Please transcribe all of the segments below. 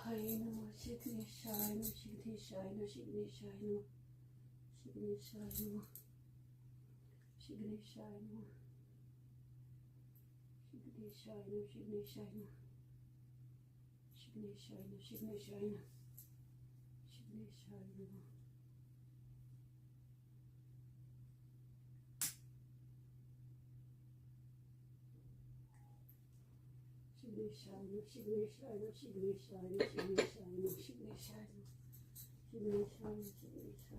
Shigneshaye Namo, Shigneshaye Namo, Shigneshaye Namo, Shigneshaye Namo, Shigneshaye Namo, Shigneshaye Namo, Shigneshaye Namo, Shigneshaye Namo, Shigneshaye Namo, Shigneshaye Namo. Shigneshaye, Shigneshaye, Shigneshaye, Shigneshaye, Shigneshaye,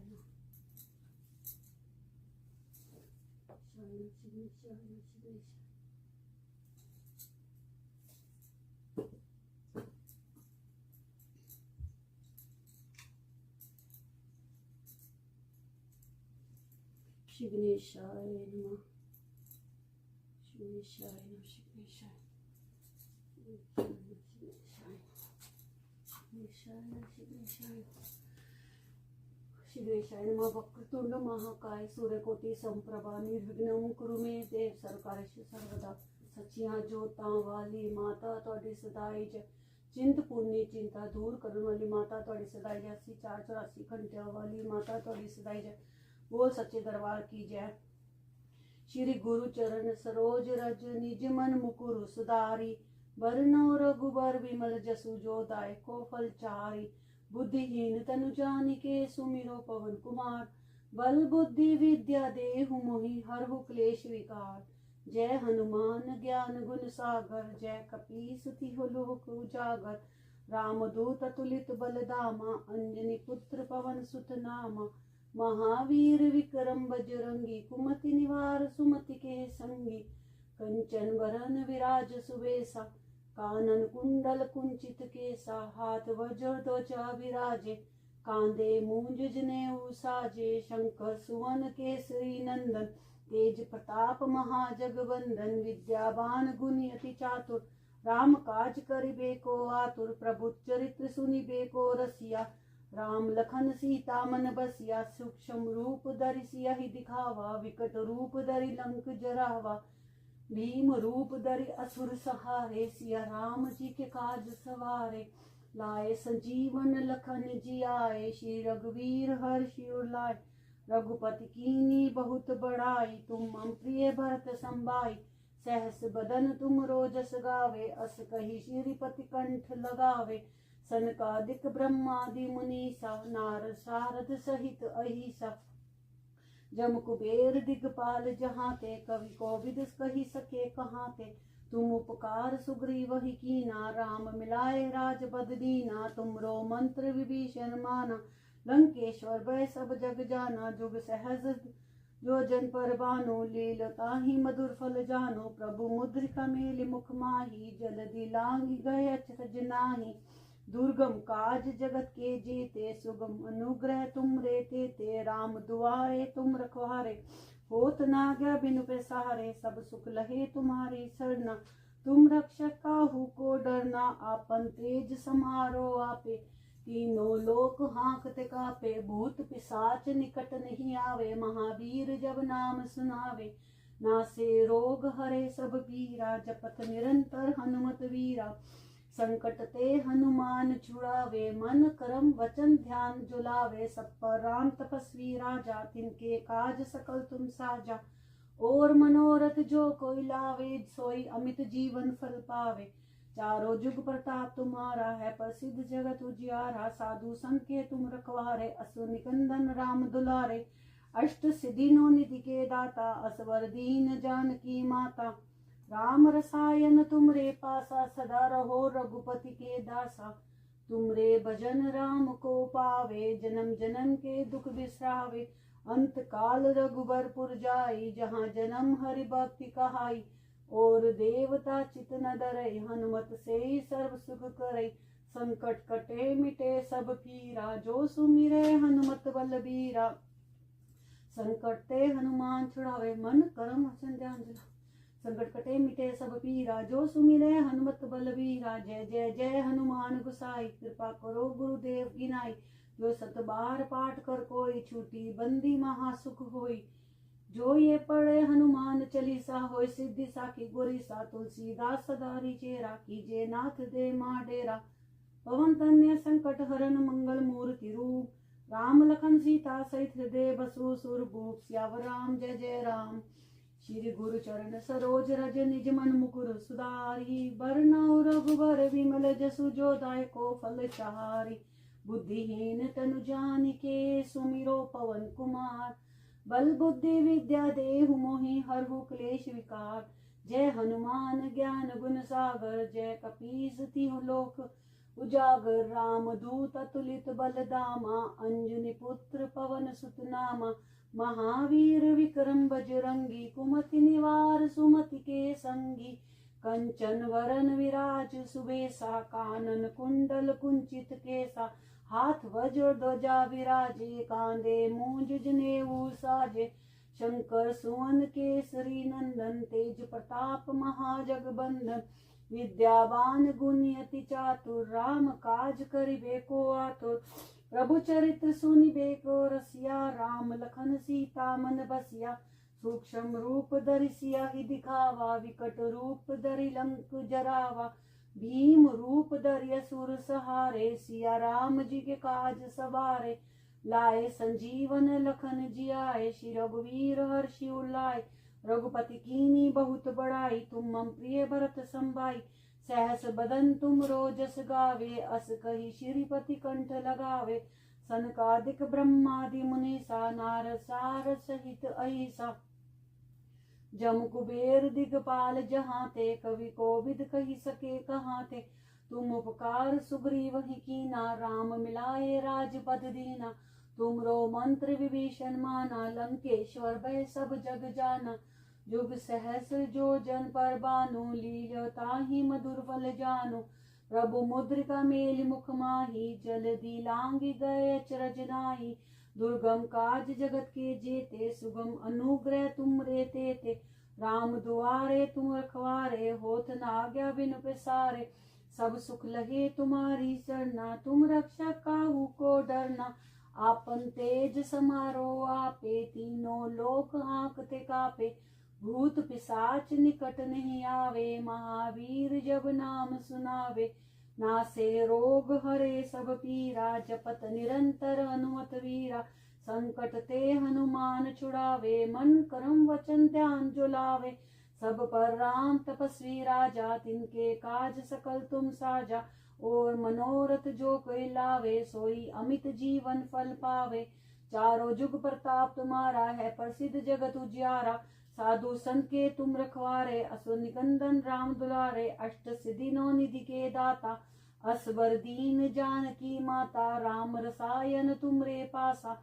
Shigneshaye, Shigneshaye, Shigneshaye Namo, Shigneshaye Namo, Shigneshaye. Shigneshaye Namo, Vakrtunda Mahakaya Suryakoటి Samprabha Nirvignam Kuru me Dev Sarkaresh Sarvada सच्चियां जोतां वाली माता तुहाडी सदाई जय चिंतपूर्णी चिंता दूर करने वाली माता तुहाडी सदाई जय 84 घंटिया वाली माता तुहाडी सदाई जय बोल सच्चे दरबार की जय। श्री गुरु चरण सरोज रज निज मन मुकुरु सुधारी बरनो रघुबर विमल जसु जो दाय को फल चारी बुद्धिहीन तनु जानिके सुमिरो पवन कुमार बल बुद्धि विद्या देहु मोहि हरहु क्लेश विकार जय हनुमान ज्ञान गुण सागर जय कपीस तिहु लोक उजागर रामदूत तुलित बलधामा अंजनी पुत्र पवन सुत नामा महावीर विक्रम बजरंगी कुमति निवार सुमति के संगी कंचन वरन विराज सुबेसा कानन कुंडल कुंचित केसा हाथ वज्र ध्वजा विराजे कांधे मूंज जनेऊ साजे शंकर सुवन केसरी नंदन तेज प्रताप महाजगवंदन विद्यावान गुणी अति चातुर राम काज करिबे को आतुर प्रभु चरित्र सुनिबे को रसिया राम लखन सीता मन बसिया सूक्ष्म रूप धरि सियहि दिखावा विकट रूप धरि लंक जरावा भीम रूप धरि असुर सहारे सिया राम जी के काज सवारे लाए संजीवन लखन जी आए श्री रघुवीर हर्षि उर लाए रघुपति कीनी बहुत बड़ाई तुम मम प्रिय भरत संभाई सहस बदन तुम रोजस गावे अस कही श्रीपति कंठ लगावे सनकादिक ब्रह्मादि मुनीसा नारद सारद सहित अहिसा जम कुबेर दिगपाल जहाते कवि कोविद कही सके कहाते तुम उपकार सुग्रीव ही कीना राम मिलाए राजपद दीना तुमरो मंत्र विभीषण माना लंकेश्वर भय सब जग जाना जुग सहज जो जन पर बानो लीलता ही मधुर फल जानो प्रभु मुद्रिका मेलि मुख माही जलधि लांघि गए अचरज नाही दुर्गम काज जगत के जेते सुगम अनुग्रह तुम रे ते राम दुआरे तुम रखवारे होत न आज्ञा बिनु पैसारे सब सुख लहे तुम्हारी सरना तुम रक्षक काहू को डरना आपन तेज समारो आपे तीनों लोक हाँकते कापे भूत पिशाच निकट नहीं आवे महावीर जब नाम सुनावे नासे रोग हरे सब पीरा जपत निरंतर हनुमत वीरा संकट ते हनुमान छुड़ावे मन करम वचन ध्यान जुलावे सब पर राम तपस्वी राजा तिनके काज सकल तुम साजा और मनोरथ जो कोई लावे सोई अमित जीवन फल पावे चारों जुग प्रताप तुम्हारा है प्रसिद्ध जगत उजियारा साधु संत के तुम रखवारे असुर निकंदन राम दुलारे अष्ट सिद्धि नो निधि के दाता असवर दीन जानकी माता राम रसायन तुमरे पासा सदा रहो रघुपति के दासा तुमरे भजन राम को पावे जन्म जन्म के दुख बिसरावे अंत काल रघुबरपुर जाई जहाँ जन्म हरि भक्ति कहाई और देवता चित न डरै हनुमत से सर्व सुख करे संकट कटे मिटे सब पीरा जो सुमिरे हनुमत बलबीरा संकट ते हनुमान छुड़ावे मन कर्म वचन ध्यान जला संकट कटे मिटे सब पीरा जो सुमिरे हनुमत बलबीरा जय जय जय हनुमान गुसाई कृपा करो गुरुदेव की नाई जो सत बार पाठ कर कोई छूटी बंदी महासुख होई जो ये पढ़े हनुमान चालीसा होय सिद्धि साखी गोरी सा तुलसीदास सदारी चेरा कीजे नाथ दे माँ डेरा पवन तनय संकट हरण मंगल मूर्ति रूप। राम लखन सीता सहित हृदय बसु सुरभूप। सियावर राम जय जय राम। श्री गुरु चरण सरोज रज निज मन मुकुर सुधारी। बरनउँ रघुबर विमल जसु जो दायको फल चारि। बुद्धिहीन तनु जानिके सुमिरो पवन कुमार। बल बुद्धि विद्या देहु मोहि हरहु क्लेश विकार। जय हनुमान ज्ञान गुण सागर। जय कपीस तिहु लोक उजागर। राम दूत अतुलित बल धामा। अंजनी पुत्र पवन सुत नामा। महावीर विक्रम बजरंगी। कुमति निवार सुमति के संगी। कंचन वरन विराज सुबेसा। कानन कुंडल कुंचित केसा। हाथ वज्र ध्वजा विराजे। कांधे मूंज जनेऊ साजे। शंकर सुवन केसरी नंदन। तेज प्रताप महाजगबंदन। विद्यावान गुणी अति चातुर। राम काज करिबे को आतुर। प्रभु चरित्र सुनिबे को रसिया। राम लखन सीता मन बसिया। सूक्ष्म रूप धरि सियाहि दिखावा। विकट रूप धरि लंक जरावा। भीम रूप धरि असुर सहारे। सिया राम जी के काज सवारे। लाए संजीवन लखन जियाए। श्री रघुवीर हर्षि उल्लाए। रघुपति कीनी बहुत बड़ाई। तुम मम प्रिय भरत संभाई। सहस बदन तुम रोजस गावे। अस कही श्रीपति कंठ लगावे। सनकादिक ब्रह्मादि मुनीसा। नारद सारद सहित अहिसा। जम कुबेर दिगपाल जहाँ ते। कवि कोविद कही सके कहाँ ते। तुम उपकार सुग्रीव ही कीना। राम मिलाए राजपद दीना। तुमरो मंत्र विभीषण माना। लंकेश्वर भय सब जग जाना। जुग सहस्र जो जन पर बानु। लील्यो ताहि मधुर फल जानु। प्रभु मुद्रिका मेलि मुख माहि। जलधि लांघि गए अचरज नाहि। दुर्गम काज जगत के जेते। सुगम अनुग्रह तुम रे तेते। राम दुआरे तुम रखवारे। होत न आज्ञा बिनु पैसारे। सब सुख लहे तुम्हारी सरना। तुम रक्षा काहू को डरना। आपन तेज समारो आपे। तीनों लोक हाँकते कापे। भूत पिशाच निकट नहीं आवे। महावीर जब नाम सुनावे। नासे रोग हरे सब पीरा। जपत निरंतर हनुमत वीरा। संकट ते हनुमान छुड़ावे। मन कर्म वचन ध्यान जो लावे। सब पर राम तपस्वी राजा। तिनके काज सकल तुम साजा। और मनोरथ जो कोई लावे। सोई अमित जीवन फल पावे। चारों जुग प्रताप तुम्हारा है। प्रसिद्ध जगत उजियारा। साधु संत के तुम रखवारे। असुर निकंदन राम दुलारे। अष्ट सिद्धि नौ निधि के दाता। असबर दीन जानकी माता। राम रसायन तुमरे पासा।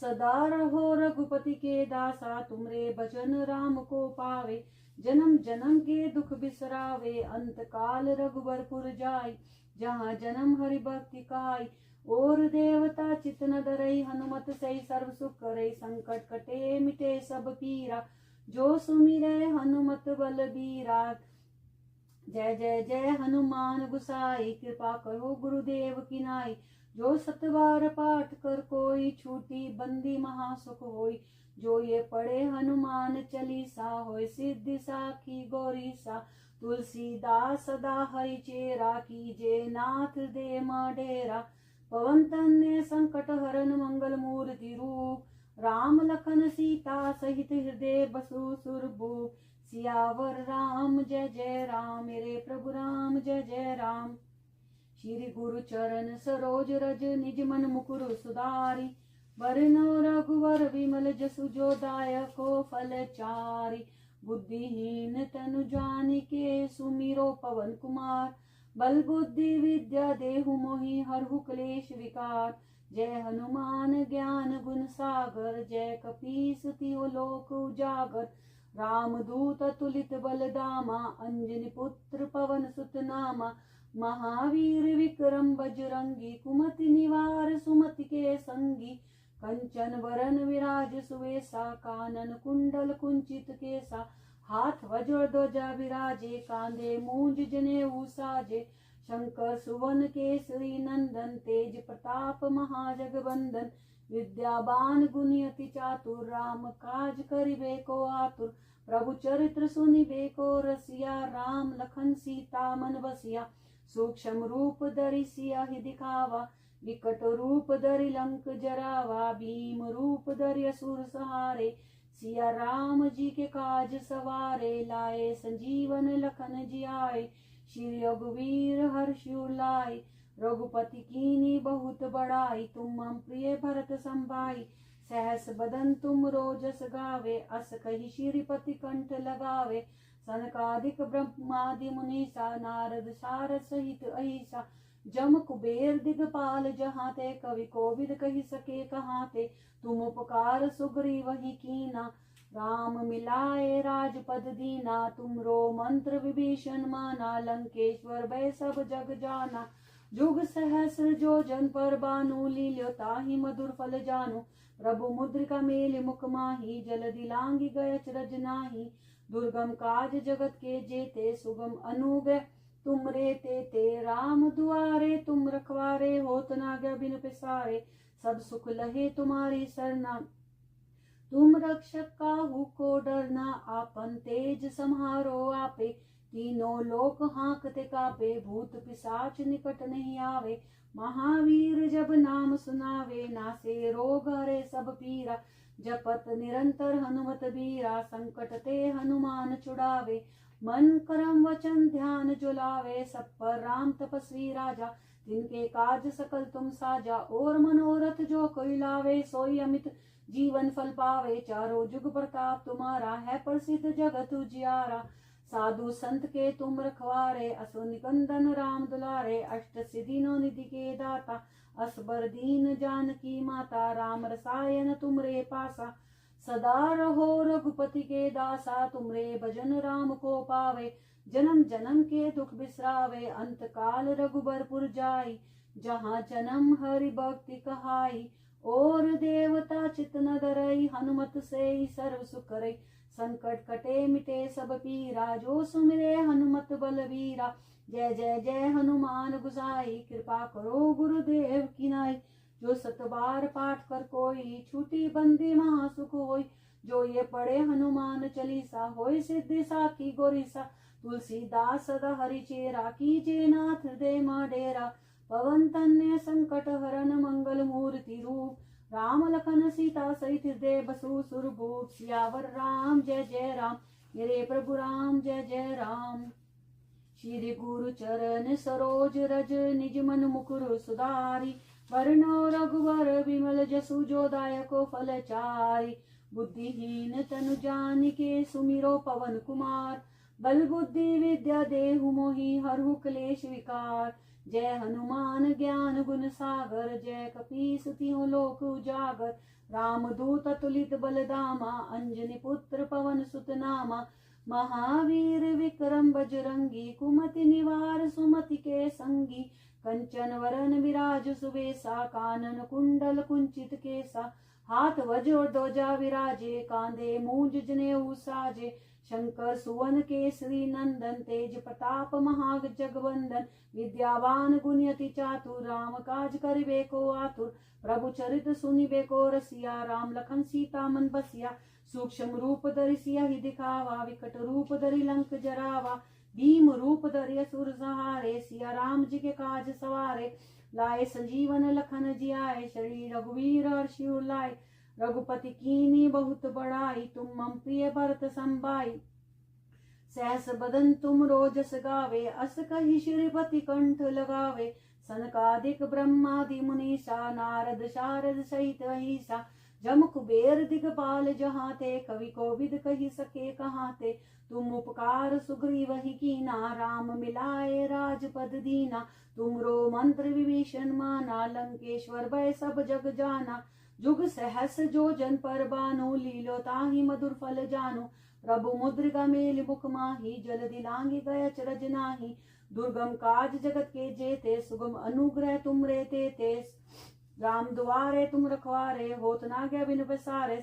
सदा रहो रघुपति के दासा। तुमरे भजन राम को पावे। जन्म जन्म के दुख बिसरावे। अंत काल रघुबरपुर जाई। जहाँ जन्म हरि भक्ति काई। और देवता चित न धरई। हनुमत से सर्व सुख करई। संकट कटे मिटे सब पीरा। जो सुमिरै हनुमत बलबीरा। जय जय जय हनुमान गुसाई। कृपा करो गुरुदेव की नाई। जो सत बार पाठ कर कोई। छूटी बंदी महासुख होई। जो ये पढ़े हनुमान चालीसा। होय सिद्धि साखी गौरीसा। तुलसीदास सदा हरि चेरा। कीजे नाथ दे डेरा। पवन तनय संकट हरन मंगल मूर्ति रूप। राम लखन सीता सहित हृदय बसु सुरभूप। सियावर राम जय जय राम। मेरे प्रभु राम जय जय राम। श्री गुरु चरण सरोज रज निज मन मुकुर सुधारी। बरनउँ रघुवर विमल जसु जो दायको फल चारि। बुद्धिहीन तनु जानिके सुमिरो पवन कुमार। बल बुद्धि विद्या देहु मोहि हरहु क्लेश विकार। जय हनुमान ज्ञान गुण सागर। जय कपीस तिहु लोक उजागर। राम दूत अतुलित बल धामा। अंजनी पुत्र पवन सुत नामा। महावीर विक्रम बजरंगी। कुमति निवार सुमति के संगी। कंचन वरन विराज सुवेसा। कानन कुंडल कुंचित केसा। हाथ वज्र ध्वजा विराजे। कांधे मूंज जनेऊ साजे। शंकर सुवन केसरी नंदन। तेज प्रताप महाजगबंदन। विद्यावान गुणी अति चातुर। राम काज करिबे को आतुर। प्रभु चरित्र सुनिबे को रसिया। राम लखन सीता मन बसिया। सूक्ष्म रूप धरि सियाहि दिखावा, विकट रूप धरि लंक जरावा, भीम रूप धरि असुर सहारे, सिया राम जी के काज सवारे, लाए संजीवन लखन जियाए, श्री रघुवीर हर्ष लाए, रघुपति कीनी बहुत बड़ाई, तुम मम प्रिय भरत संभाई, सहस बदन तुम रोजस गावे, अस कही श्रीपति कंठ लगावे, सनकादिक ब्रह्मादि मुनीसा, नारद सारद सहित अहिसा, जम कुबेर दिगपाल जहाँ ते, कवि कोविद कही सके कहाँ ते, तुम उपकार सुग्रीव ही कीना, राम मिलाए राजपद दीना, तुमरो मंत्र विभीषण माना, लंकेश्वर भय सब जग जाना, जुग सहस्र जो जन पर बानु, लील्यो ताहि मधुर फल जानु, प्रभु मुद्रिका मेलि मुख माही, जलधि लांघि गय अचरज नाही, दुर्गम काज जगत के जेते, सुगम अनुग्रह तुम रे ते, राम दुआरे तुम रखवारे, होत न आज्ञा बिनु पैसारे, सब सुख लहे तुम्हारी सरना, तुम रक्षक काहू को डरना, आपन तेज सम्हारो आपे, तीनों लोक हाँकते कापे, भूत पिशाच निकट नहीं आवे, महावीर जब नाम सुनावे, नासे रोग हरे सब पीरा, जपत निरंतर हनुमत बीरा, संकट ते हनुमान छुड़ावे, मन करम वचन ध्यान जो लावे, सब पर राम तपस्वी राजा, तिनके काज सकल तुम साजा, और मनोरथ जो कोई लावे, सोई अमित जीवन फल पावे, चारों जुग प्रताप तुम्हारा, है प्रसिद्ध जगत उजियारा, साधु संत के तुम रखवारे, असो निकंदन राम दुलारे, अष्ट सिद्धि नौ निधि के दाता, असबर दीन जानकी माता, राम रसायन तुमरे पासा, सदा रहो रघुपति के दासा, तुमरे भजन राम को पावे, जन्म जन्म के दुख बिसरावे, अंत काल रघुबरपुर जाई, जहाँ जन्म हरि भक्ति कहाई, और देवता चित न डरई, हनुमत से सर्व सुख करई, संकट कटे मिटे सब पीरा, जो सुमिरे हनुमत बलवीरा, जय जय जय हनुमान गुसाई, कृपा करो गुरुदेव की नाई, जो सत बार पाठ कर कोई, छूटी बंदी महासुख होई, जो ये पढ़े हनुमान चालीसा, होय सिद्धि साखी गोरीसा, तुलसीदास सदा हरि चेरा, कीजे नाथ हृदय मा डेरा, पवन तन्य संकट हरन मंगल मूर्ति रूप, राम लखन सीता सहित हृदय बसु सुरभूप, सियावर राम जय जय राम, मेरे प्रभु राम जय जय राम, श्री गुरु चरण सरोज रज, निज मन मुकुर सुधारी, वरनो रघुवर विमल जसु, जो दायको फल चारि, बुद्धिहीन तनु जानिके, सुमिरो पवन कुमार, बल बुद्धि विद्या देहु मोहि, हरहु क्लेश विकार, जय हनुमान ज्ञान गुण सागर, जय कपीस तिहुँ लोक उजागर, राम दूत तुलित बलधामा, अंजनी पुत्र पवन सुत नामा, महावीर विक्रम बजरंगी, कुमति निवार सुमति के संगी, कंचन वरन विराज सुबेसा, कानन कुंडल कुंचित केसा, हाथ वज्र ध्वजा विराजे, कांधे मूंज जनेऊ साजे, शंकर सुवन केसरी नंदन, तेज प्रताप महाग जगवंदन, विद्यावान गुणयति चातुर, राम काज करिबे को आतुर, प्रभु चरित सुनिबे को रसिया, राम लखन सीता मन बसिया, सूक्ष्म रूप धरि सियहि दिखावा, विकट रूप धरि लंक जरावा, भीम रूप धरि असुर सहारे, सिया राम जी के काज सवारे, लाए संजीवन लखन जियाए, श्री रघुवीर हर्षि लाए, रघुपति कीनी बहुत बड़ाई, तुम मम प्रिय भरत संभाई, सहस बदन तुम रोजस गावे, अस कही श्रीपति कंठ लगावे, सनकादिक ब्रह्मादि मुनीसा, नारद शारद सहित अहिसा, जम कुबेर दिगपाल जहाँ ते, कवि कोविद कही सके कहाँ ते, तुम उपकार सुग्रीव ही कीना, राम मिलाए राजपद दीना, तुमरो मंत्र विभीषण माना, लंकेश्वर भय सब जग जाना, जुग सहस जो जन पर बानु, लीलो ताहि मधुर फल जानु, प्रभु मुद्रिका मेलि मुख माही, जलधि लांघि गय अचरज नाही, दुर्गम काज जगत के जेते, सुगम अनुग्रह तुम रे ते, राम दुआरे तुम रखवारे, होत न आज्ञा बिनु पैसारे,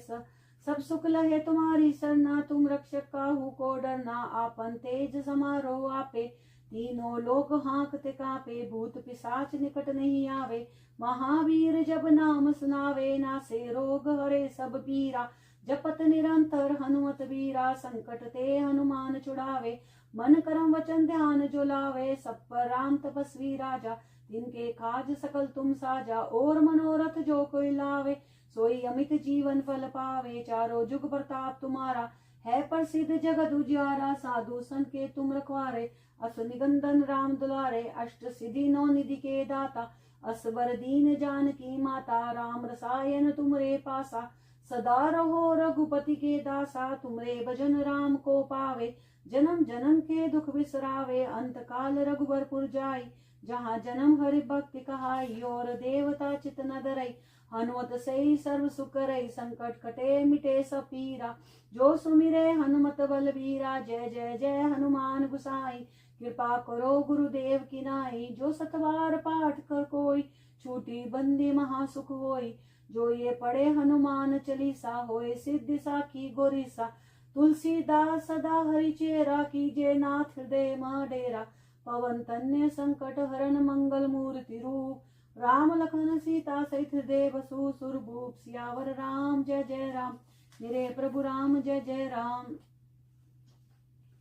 सब सुख लहे तुम्हारी सरना, तुम रक्षक काहू को डरना, आपन तेज समारो आपे, तीनों लोक हाँकते कापे, भूत पिशाच निकट नहीं आवे, महावीर जब नाम सुनावे, नासे रोग हरे सब पीरा, जपत निरंतर हनुमत बीरा, संकट ते हनुमान छुड़ावे, मन कर्म वचन ध्यान जो लावे, सब पर राम तपस्वी राजा, तिनके काज सकल तुम साजा। और मनोरथ जो कोई लावे, सोई अमित जीवन फल पावे। चारों जुग प्रताप तुम्हारा, है प्रसिद्ध जगत उजियारा। साधु संत के तुम रखवारे, अस निगंदन राम दुलारे। अष्ट सिद्धि नौ निधि के दाता, असबर दीन जानकी माता। राम रसायन तुमरे पासा, सदा रहो रघुपति के दासा। तुमरे भजन राम को पावे, जन्म जन्म के दुख बिसरावे। अंत काल रघुबरपुर जाई, जहाँ जन्म हरि भक्ति कहाई। और देवता चित न डरई, हनुमत से सर्व सुख करई। संकट कटे मिटे सब पीरा, जो सुमिरे हनुमत बलबीरा। जय जय जय हनुमान गुसाई, कृपा करो गुरुदेव की नाई। जो सतबार पाठ कर कोई, छूटी बंदी महासुख होई। जो ये पढ़े हनुमान चालीसा, होए सिद्धि साखी गोरीसा। तुलसीदास सदा हरि चेरा, कीजे नाथ हृदय मह डेरा। पवन तन्य संकट हरण, मंगल मूर्ति रूप। राम लखन सीता सहित हृदय बसु। सुरभूप सियावर राम, जय जय राम। मेरे प्रभु राम, जय जय राम।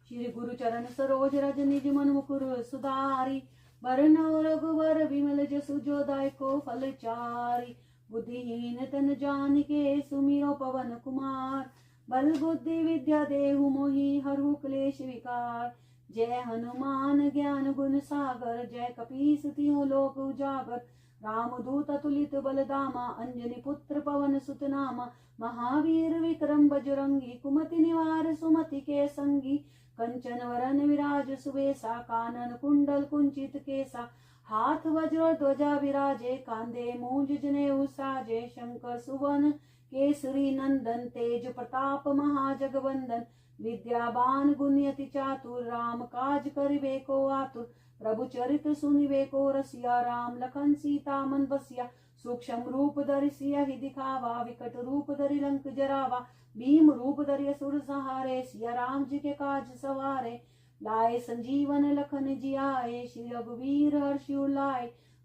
श्री गुरु चरण सरोज रज, निज मन मुकुर सुधारी। बरनौ रघुवर विमल जसु, जो दायको फल चारी। बुद्धिहीन तन जानिके, सुमिरो पवन कुमार। बल बुद्धि विद्या देहु मोहि, हरहु क्लेश विकार। जय हनुमान ज्ञान गुण सागर, जय कपीस तिहुँ लोक उजागर। राम दूत अतुलित बल धामा, अंजनी पुत्र पवन सुत नामा। महावीर विक्रम बजरंगी, कुमति निवार सुमति के संगी। कंचन वरन विराज सुवेसा, कानन कुंडल कुंचित केसा। हाथ वज्र ध्वजा विराजे, कांधे मूंज जनेऊ साजे। शंकर सुवन केसरी नंदन, तेज प्रताप महाजगवंदन। विद्यावान गुणयति चातुर, राम काज करिबे को आतुर। प्रभु चरित सुनिबे को रसिया, राम लखन सीता मन बसिया। सूक्ष्म रूप धरि सियहि दिखावा, विकट रूप धरि लंक जरावा। भीम रूप धरि असुर संहारे, सिया राम जी के काज सवारे। लाए संजीवन लखन जियाए, श्री रघुवीर हर्षि उर।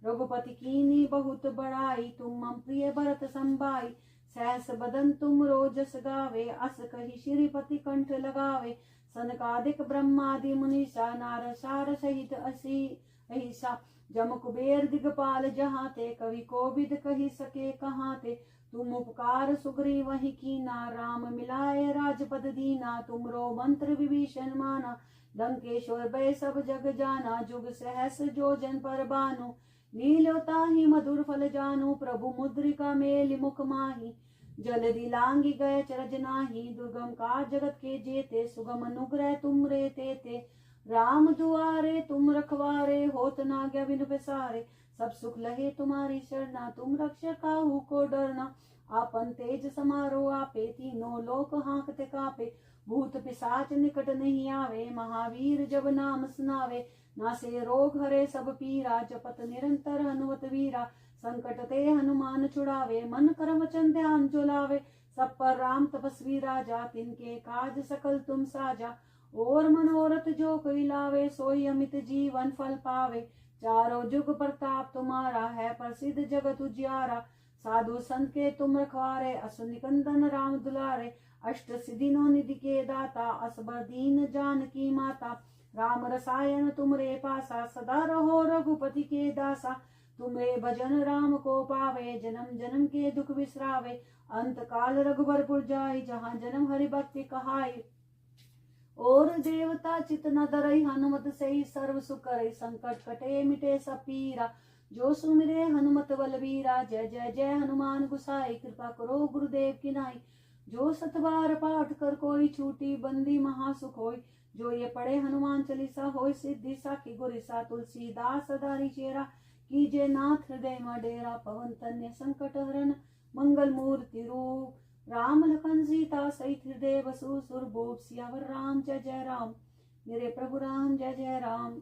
रघुपति कीनी बहुत बड़ाई, तुम मम प्रिय भरत संभाई। सहस बदन तुम रोजस गावे, अस कहि श्रीपति कंठ लगावे। सनकादिक ब्रह्मादि मुनीसा, नारद सार सहित अहिसा। जम कुबेर दिगपाल जहाँ ते, कवि कोविद कहि सके कहाँ ते। तुम उपकार सुग्रीव वही कीना, राम मिलाए राजपद दीना। तुमरो मंत्र विभीषण माना, लंकेश्वर भय सब जग जाना। जुग सहस जो जन पर बानु, लील्योता ही मधुर फल जानू। प्रभु मुद्रिका मेलि मुख माही, जलधि लांगी गए चरज नाही। दुर्गम काज जगत के जेते, सुगम अनुग्रह तुम रे तेते। राम दुआरे तुम रखवारे, होत न आज्ञा बिनु पैसारे। सब सुख लहे तुम्हारी शरणा, तुम रक्षक काहू को डरना। आपन तेज समारो आपे, तीनों लोक हाँकते कापे। भूत पिशाच निकट नहीं आवे, महावीर जब नाम सुनावे। नासे रोग हरे सब पीरा, जपत निरंतर हनुमत वीरा। संकट ते हनुमान छुड़ावे, मन कर्म वचन ध्यान जो लावे। सब पर राम तपस्वी राजा, तिनके काज सकल तुम साजा। और मनोरथ जो कोई लावे, सोई अमित जीवन फल पावे। चारों जुग प्रताप तुम्हारा, है प्रसिद्ध जगत उजियारा। साधु संत के तुम रखवारे, असुर निकंदन राम दुलारे। अष्ट सिद्धि नौ निधि के दाता, असबर दीन जानकी माता। राम रसायन तुमरे पासा, सदा रहो रघुपति के दासा। तुम्हे भजन राम को पावे, जन्म जन्म के दुख बिसरावे। अंत काल रघुबरपुर जाई, जहाँ जन्म हरि भक्ति कहाई। और देवता चित न डरई, हनुमत से सर्व सुख करई। संकट कटे मिटे सब पीरा, जो सुमिरे हनुमत बलबीरा। जय जय जय हनुमान गुसाई, कृपा करो गुरुदेव की नाई। जो सतबार पाठ कर कोई, छूटी बंदी महासुख होई। जो ये पढ़े हनुमान चालीसा, होय सिद्धि साखी गोरीसा। तुलसीदास सदारी चेरा, कीजे नाथ हृदय में डेरा। पवन तन्य संकट हरण, मंगल मूर्ति रूप। राम लखन सीता सहित हृदय बसु। सुरभूप सियावर राम, जय जय राम। मेरे प्रभु राम, जय जय राम।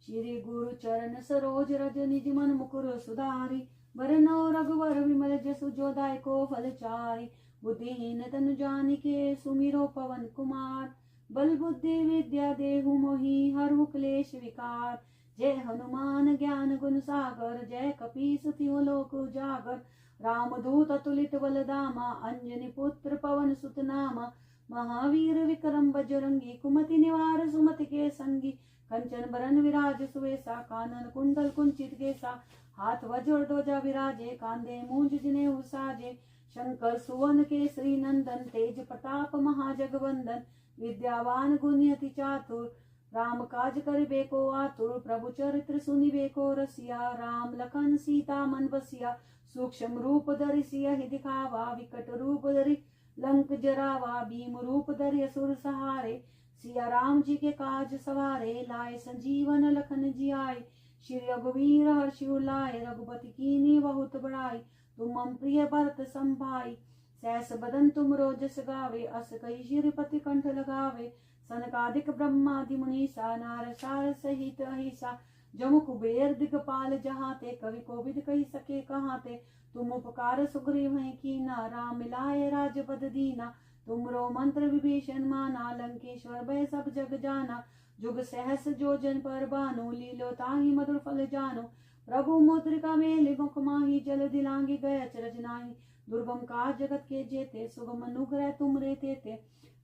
श्री गुरु चरण सरोज रज, निज मन मुकुर सुधारी। बरनौ रघुवर विमल जसु, जो दायको फल चारी। बुद्धिहीन तनु जानिके, सुमिरो पवन कुमार। बल बुद्धि विद्या देहु मोहि, हरहु क्लेश विकार। जय हनुमान ज्ञान गुण सागर, जय कपीस तिहुँ लोक उजागर। रामदूत अतुलित बल धामा, अंजनी पुत्र पवन सुत नामा। महावीर विक्रम बजरंगी कुमति निवार सुमति के संगी कंचन बरन विराज सुवेसा कानन कुंडल कुंचित केसा हाथ वज्र ध्वजा विराजे कांधे मूंज जनेऊ साजे शंकर सुवन केसरी नंदन तेज प्रताप महाजगवंदन विद्यावान गुणयति चातुर राम काज करिबे को आतुर प्रभु चरित्र सुनिबे को रसिया राम लखन सीता मन बसिया सूक्ष्म रूप धरि सियहि दिखावा विकट रूप धरि लंक जरावा भीम रूप धरि असुर सहारे सिया राम जी के काज सवारे लाए संजीवन लखन जियाए श्री रघुवीर हर्षि उलाए रघुपति कीन्ही बहुत बड़ाई तुम मम प्रिय भरत संभाई सहस बदन तुम रोजस गावे अस कही श्रीपति कंठ लगावे सनकादिक ब्रह्मादि मुनीसा नार सार सहित अहिसा जम कुबेर दिगपाल जहाते कवि कोविद कही सके कहाते तुम उपकार सुग्रीव हैं कीना राम मिलाए राजपद दीना तुमरो मंत्र विभीषण माना लंकेश्वर भय सब जग जाना जुग सहस जो जन पर बानो लीलो ताहि मधुर फल जानो प्रभु मुद्रिका मेलि मुख माही जल दिलांगी गय अचरज नाही दुर्गम काज जगत के जेते सुगम अनुग्रह तुम रे तेते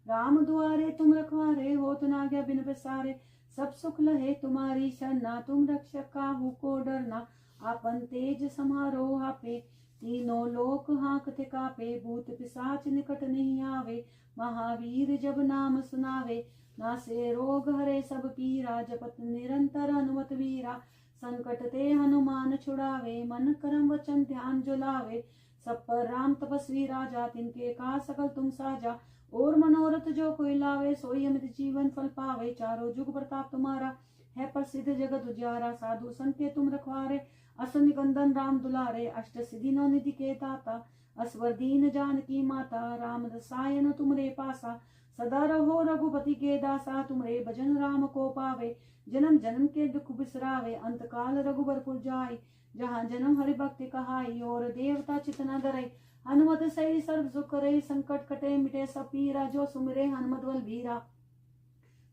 राम दुआरे तुम रखवारे होत न आज्ञा बिन प्रसारे सब सुख लहे तुम्हारी शरणा तुम रक्षक काहू को डरना आपन तेज समारो आपे तीनों लोक हांकते कापे भूत पिशाच निकट नहीं आवे महावीर जब नाम सुनावे नासे रोग हरे सब पीरा जपत निरंतर हनुमत वीरा संकट ते हनुमान छुड़ावे मन करम वचन ध्यान जो लावे सब पर राम तपस्वी राजा तिनके का सकल तुम साजा और मनोरथ जो कोई लावे सोई अमित जीवन फल पावे चारों जुग प्रताप तुम्हारा है प्रसिद्ध जगत उजियारा साधु संत के तुम रखवारे असुर निकंदन राम दुलारे अष्ट सिद्धि नौ निधि के दाता असवर दीन जानकी माता राम रसायन तुमरे पासा सदा रहो रघुपति के दासा तुमरे भजन राम को पावे जन्म जन्म के दुख बिसरावे अंत काल रघुबर पुर जाय जहाँ जन्म हरि भक्ति कहाई और देवता चित न डरे हनुमत सही सर्व सुख करे संकट कटे मिटे सब पीरा जो सुमिरे हनुमत बल बीरा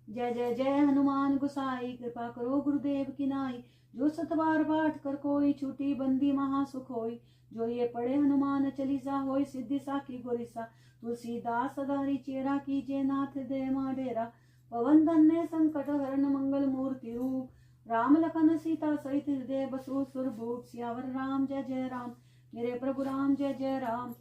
जय जय जय हनुमान गुसाई कृपा करो गुरुदेव की नाई जो सतबार पाठ कर कोई छूटी बंदी महासुख होई जो ये पढ़े हनुमान चालीसा होई सिद्धि साखी गोरिसा तुलसीदास सदारी चेरा कीजे नाथ दे डेरा पवन धन्य संकट हरण मंगल मूर्ति रूप राम लखन सीता सहित हृदय बसु सुरभूप सियावर राम जय जय राम मेरे प्रभु राम जय जय राम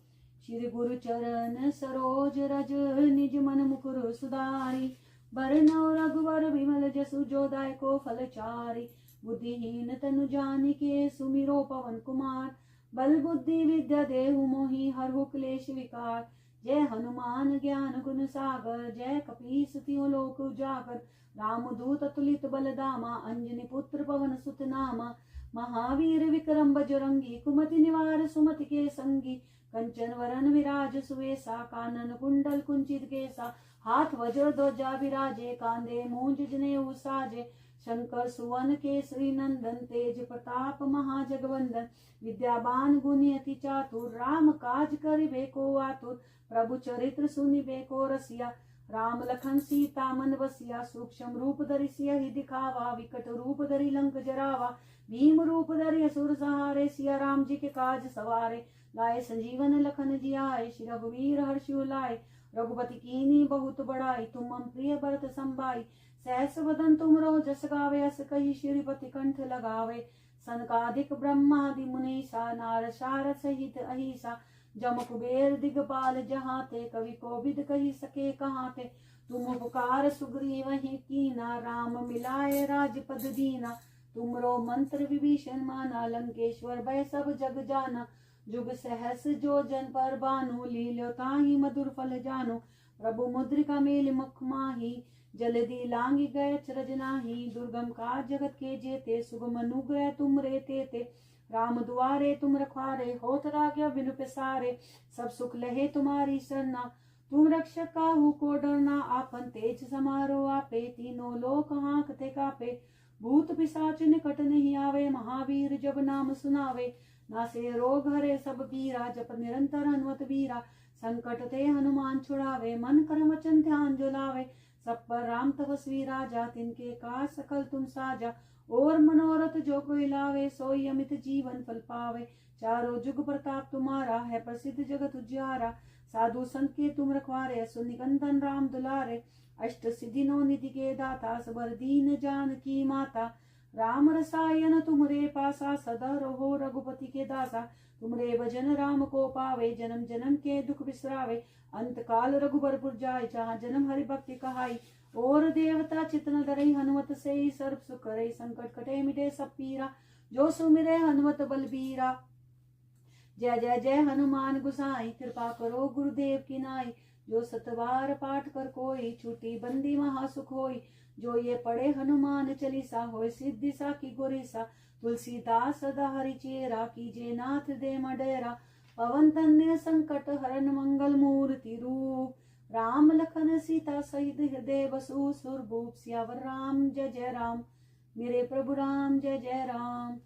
श्री गुरु चरण सरोज रज निज मन मुकुर सुधारी बरनौ रघुवर विमल जसु जोदाय को फलचारी बुद्धिहीन तनु जानिके सुमिरो पवन कुमार बल बुद्धि विद्या देहु मोहि हरहु क्लेश विकार जय हनुमान ज्ञान गुण सागर जय कपीस तिहुँ लोक उजागर राम दूत अतुलित बल धामा अंजनी पुत्र पवन सुत नामा महावीर विक्रम बजरंगी कुमति निवार सुमति के संगी कंचन वरन विराज सुवेसा कानन कुंडल कुंचित केसा हाथ वज्र ध्वजा विराजे कांधे मूंज जनेऊ साजे शंकर सुवन केसरी नंदन तेज प्रताप महाजगवंदन विद्यावान गुणयति चातुर राम काज करिबे को आतुर प्रभु चरित्र सुनिबे को रसिया राम लखन सीता मन बसिया सूक्ष्म रूप धरि सियहि दिखावा विकट रूप धरि लंक जरावा भीम रूप धरि असुर सहारे सिया राम जी के काज सवारे लाए संजीवन लखन जियाए श्री रघुवीर हर्षि उलाए रघुपति कीन्ही बहुत बड़ाई तुम मम प्रिय भरत संभाई सहस वदन तुमरो जस गावे अस कही श्रीपति कंठ लगावे सनकादिक ब्रह्मादि मुनीसा नार शारद सहित अहिसा जम कुबेर दिगपाल जहाते कवि कोविद कही सके कहाते तुम उपकार सुग्रीव ही कीना राम मिलाए राजपद दीना तुमरो मंत्र विभीषण माना लंकेश्वर भय सब जग जाना जुग सहस जो जन पर बानु लील्यो ताहि मधुर फल जानो प्रभु मुद्रिका मेलि मुख माही जलधि लांगी गए अचरज नाही दुर्गम काज जगत के जेते सुगम अनुग्रह तुम रे तेते राम दुआरे तुम रखवारे होत राग्या बिनु पेसारे सब सुख लहे तुम्हारी सरना तुम रक्षक काहू को डरना आपन तेज समारो आपे तीनों लोक हांकते कापे भूत पिशाच निकट नहीं आवे महावीर जब नाम सुनावे नासे रोग हरे सब पीरा जप निरंतर हनुमत वीरा संकट ते हनुमान छुड़ावे मन कर्म वचन ध्यान जो लावे सब पर राम तपस्वी राजा, तिनके का सकल तुम साजा। और मनोरथ जो कोई लावे, सोई अमित जीवन फल पावे। चारों जुग प्रताप तुम्हारा, है प्रसिद्ध जगत उजियारा। साधु संत के तुम रखवारे, असुर निकंदन राम दुलारे। अष्ट सिद्धि नौ निधि के दाता, सबर दीन जानकी माता। राम रसायन तुमरे पासा, सदा रहो रघुपति के दासा। तुमरे भजन राम को पावे, जन्म जन्म के दुख बिसरावे। अंत काल रघुबरपुर जाय, जहाँ जन्म हरि भक्ति कहाई। और देवता चितन धरई, हनुमत से सर्व सुख करई। संकट कटे मिटे सब पीरा, जो सुमिरे हनुमत बलबीरा। जय जय जय हनुमान गुसाई, कृपा करो गुरुदेव की नाई। जो सतबार पाठ कर कोई, छूटी बंदी महासुख होई। जो ये पढ़े हनुमान चालीसा, होय सिद्धि साखी गोरीसा। तुलसीदास सदा हरि चेरा, कीजे नाथ दे मडेरा। पवन तनय संकट हरन, मंगल मूर्ति रूप। राम लखन सीता सहित हृदय बसु, सुरभूप। सियावर राम जय जय राम, मेरे प्रभु राम जय जय राम।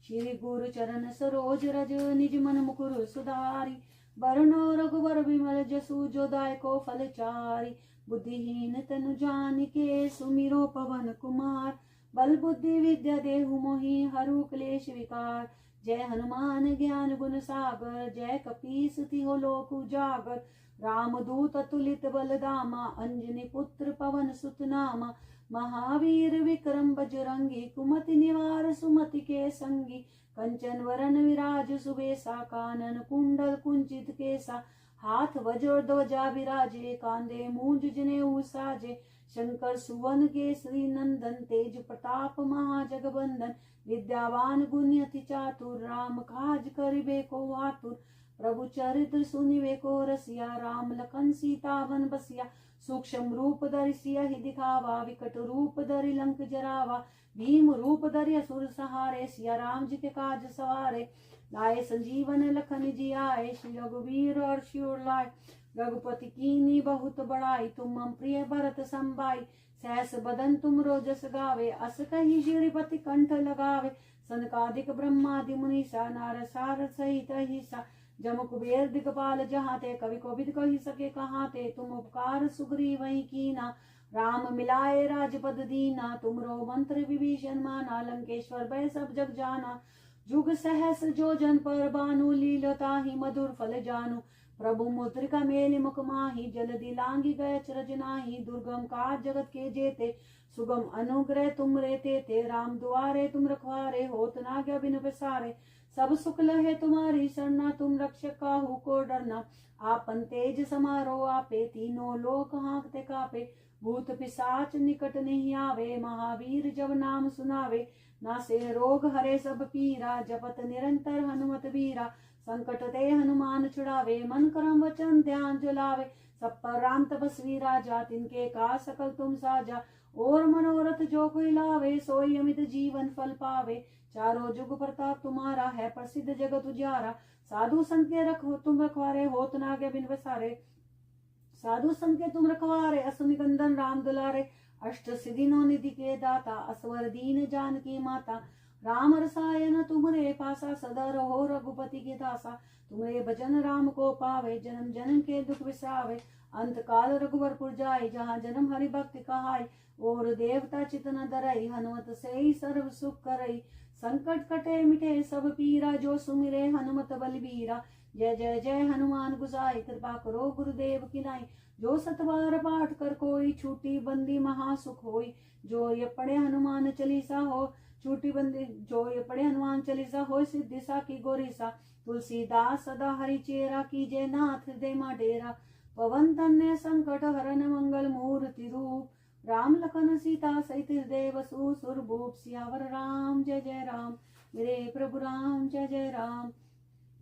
श्री गुरु चरण सरोज रज, निज मन मुकुर सुधारी। बरनो रघुबर विमल जसु, जो दायको फल चारी। बुद्धिहीन तनु जानिके, सुमिरो पवन कुमार। बल बुद्धि विद्या देहु मोहि, हरु क्लेश विकार। जय हनुमान ज्ञान गुण सागर, जय कपीस तिहुँ लोक उजागर। राम दूत अतुलित बल धामा, अंजनी पुत्र पवन सुत नामा। महावीर विक्रम बजरंगी, कुमति निवार सुमति के संगी। कंचन वरन विराज सुबेसा, कानन कुंडल कुंचित केसा। हाथ वज्र ध्वजा विराजे, कांधे मूंज जनेऊ साजे। शंकर सुवन केसरी नंदन, तेज प्रताप महाजगबंदन। विद्यावान गुणी अति चातुर, राम काज करिबे को आतुर। प्रभु चरित्र सुनिबे को रसिया, राम लखन सीता वन बसिया। सूक्ष्म रूप धरि सियहि दिखावा, विकट रूप धरि लंक जरावा। भीम रूप धरि असुर सहारे, सिया राम जी के काज सवारे। लाए संजीवन लखन जी आए, श्री रघुवीर हर्षि उर लाए। रघुपति कीन्ही बहुत बड़ाई, तुम मम प्रिय भरत संभाई। सहस बदन तुम रोजस गावे, अस कहि श्रीपति कंठ लगावे। सनकादिक ब्रह्मादि मुनीसा, नारद सारद सहित अहिसा। जम कुबेर दिगपाल जहाते, कवि कोविद कहि सके कहाते। तुम उपकार सुग्रीवहि कीना, राम मिलाए राजपद दीना। तुमरो मंत्र विभीषण माना, लंकेश्वर भय सब जग जाना। जुग सहस जो जन पर भानु, लीलताहि मधुर फल जानु। प्रभु मुद्रिका मेलि मुख माहि, जलधि लांघि गए अचरज नाहि। दुर्गम काज जगत के जेते, सुगम अनुग्रह तुम रे तेते। राम दुआरे तुम रखवारे, होत न आज्ञा बिनु पैसारे। सब सुख लहे तुम्हारी सरना, तुम रक्षक काहू को डरना। आपन तेज समारो आपे, तीनों लोक हाँकते कापे। भूत पिशाच निकट नहीं आवे, महावीर जब नाम सुनावे। नासे रोग हरे सब पीरा, जपत निरंतर हनुमत बीरा। संकट ते हनुमान छुड़ावे, मन करम वचन ध्यान जो लावे। सब पर राम तपस्वी राजा, तिनके का सकल तुम साजा। और मनोरथ जो कोई लावे, सोई अमित जीवन फल पावे। चारों जुग प्रताप तुम्हारा, है प्रसिद्ध जगत उजियारा। साधु संत के रखो तुम रखवारे, होत न आज्ञा बिनु पैसारे। साधु संत के तुम रखवारे, असुर निकंदन राम दुलारे। अष्ट सिद्धि नौ निधि के दाता, असवर दीन जानकी माता। राम रसायन तुमरे पासा, सदा रहो रघुपति के दासा। तुमरे भजन राम को पावे, जन्म जन्म के दुख बिसरावे। अंत काल रघुबरपुर जाय, जहाँ जन्म हरि भक्ति कहाई। और देवता चितन धरई, हनुमत से सर्व सुख करई। संकट कटे मिटे सब पीरा, जो सुमिरे हनुमत बलबीरा। जय जय जय हनुमान गुसाई, कृपा करो गुरुदेव की नाई। जो सतबार पाठ कर कोई, छूटी बंदी महासुख होई। जो ये पढ़े हनुमान चालीसा हो, छूटी बंदी। जो ये पढ़े हनुमान चालीसा, हो सिद्धि साखी गोरीसा। तुलसीदास सदा हरि चेरा, कीजे नाथ हृदय डेरा। पवन तनय संकट हरन, मंगल मूर्ति रूप। राम लखन सीता सहित हृदय बसु, सुरभूप। सियावर राम जय जय राम, मेरे प्रभु राम जय जय राम।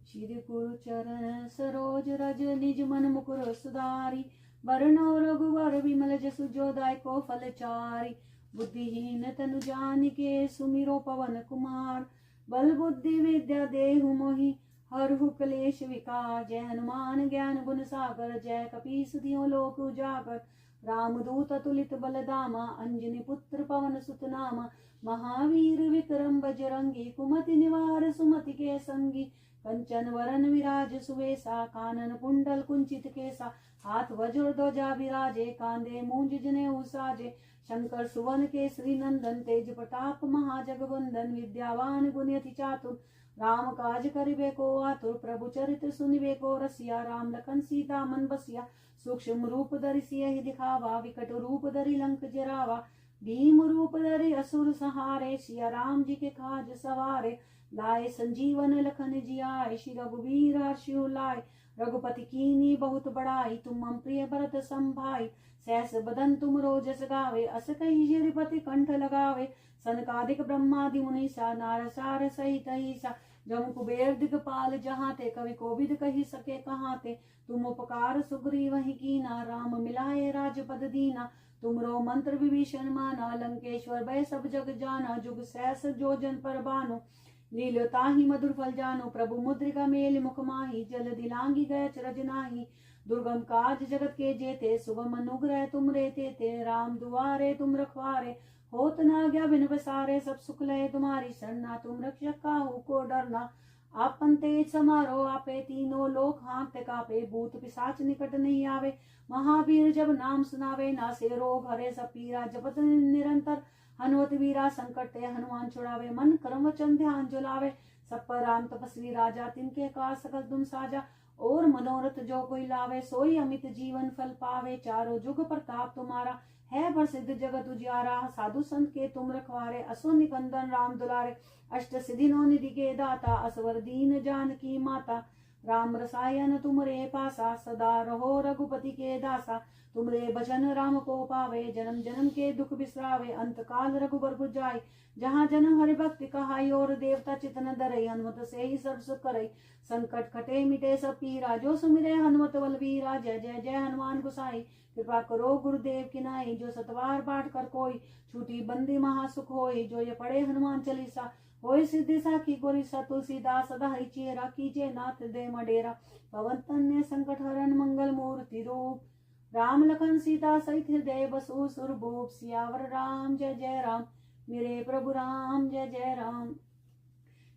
श्री गुरु चरण सरोज रज, निज मन मुकुर सुधारी। बरनौ रघुवर विमल जसु, जो दायको फल चारी। बुद्धिहीन तनु जानिके, सुमिरो पवन कुमार। बल बुद्धि विद्या देहु मोहि, हरहु क्लेश विकार। जय हनुमान ज्ञान गुण सागर, जय कपीस तिहुँ लोक उजागर। रामदूत अतुलित बल धामा, अंजनी पुत्र पवन सुत नामा। महावीर विक्रम बजरंगी, कुमति निवार सुमति के संगी। कंचन वरन विराज सुवेसा कानन कुंडल कुंचित केसा हाथ वज्र ध्वजा विराजे कांधे मूंज जनेऊ साजे शंकर सुवन केसरी नंदन तेज प्रताप महाजगवंदन विद्यावान गुणयति चातुर राम काज करिबे को आतुर प्रभु चरित्र सुनिबे को रसिया राम लखन सीता मन बसिया सूक्ष्म रूप धरि सियहि दिखावा विकट रूप धरि लंक जरावा भीम रूप धरि असुर संहारे सिया राम जी के काज सवारे लाए संजीवन लखन जियाए श्री रघुवीर हर्षि लाए रघुपति कीनी बहुत बड़ाई तुम मम प्रिय भरत संभाई सहस बदन तुम रोजस गावे अस कही श्रीपति कंठ लगावे सनकादिक ब्रह्मादि मुनीसा नार सार सहित ईसा जम कुबेर दिगपाल जहाँ ते कवि कोविद कही सके कहाँ ते तुम उपकार सुग्रीव ही कीना राम मिलाए राजपद दीना तुमरो मंत्र विभीषण माना लंकेश्वर भय सब जग जाना जुग सहस जो जन पर बानो लीलता ही मधुर फल जानो प्रभु मुद्रिका मेल मुख माही जल दिलांगी गय चरज नाही दुर्गम काज जगत के जेते सुगम अनुग्रह तुम रेते ते राम दुआरे तुम रखवारे होत न गया बिन बसारे सब सुख लय तुम्हारी शरणा तुम रक्षक काहू को डरना आपन तेज समारो आपे तीनों लोक हाँकते कापे भूत पिशाच निकट नहीं आवे महावीर जब नाम सुनावे नासे रोग हरे सब पीरा जपत निरंतर हनुमत वीरा संकट ते हनुमान छुड़ावे मन कर्म वचन ध्यान जुलावे सब पर राम तपस्वी राजा तिनके का सकल तुम साजा और मनोरथ जो कोई लावे सोई अमित जीवन फल पावे चारों जुग प्रताप तुम्हारा है प्रसिद्ध जगत उजियारा साधु संत के तुम रखवारे असुर निकंदन राम दुलारे अष्ट सिद्धि नौ निधि के दाता असवर दीन जानकी माता राम रसायन तुमरे पासा सदा रहो रघुपति के दासा तुमरे भजन राम को पावे जन्म जन्म के दुख बिसरावे अंत काल रघुबर बुझाई जहाँ जन्म हरि भक्ति कहाई और देवता चितन धरई हनुमत से ही सब सुख करई संकट खटे मिटे सब पीरा जो सुमिरे हनुमत बलबीरा जय जय जय हनुमान गुसाई कृपा करो गुरुदेव की नाई जो सतवार पाठ कर कोई छूटी बंदी महासुख होई जो ये पढ़े हनुमान चालीसा होय सिद्धि साखी गोरीसा तुलसीदास सदा हरि चेरा कीजे नाथ दे मडेरा पवन तन्य संकट हरण मंगल मूर्ति रूप राम लखन सीता सहित हृदय बसु सुरभूप सियावर राम जय जय राम मेरे प्रभु राम जय जय राम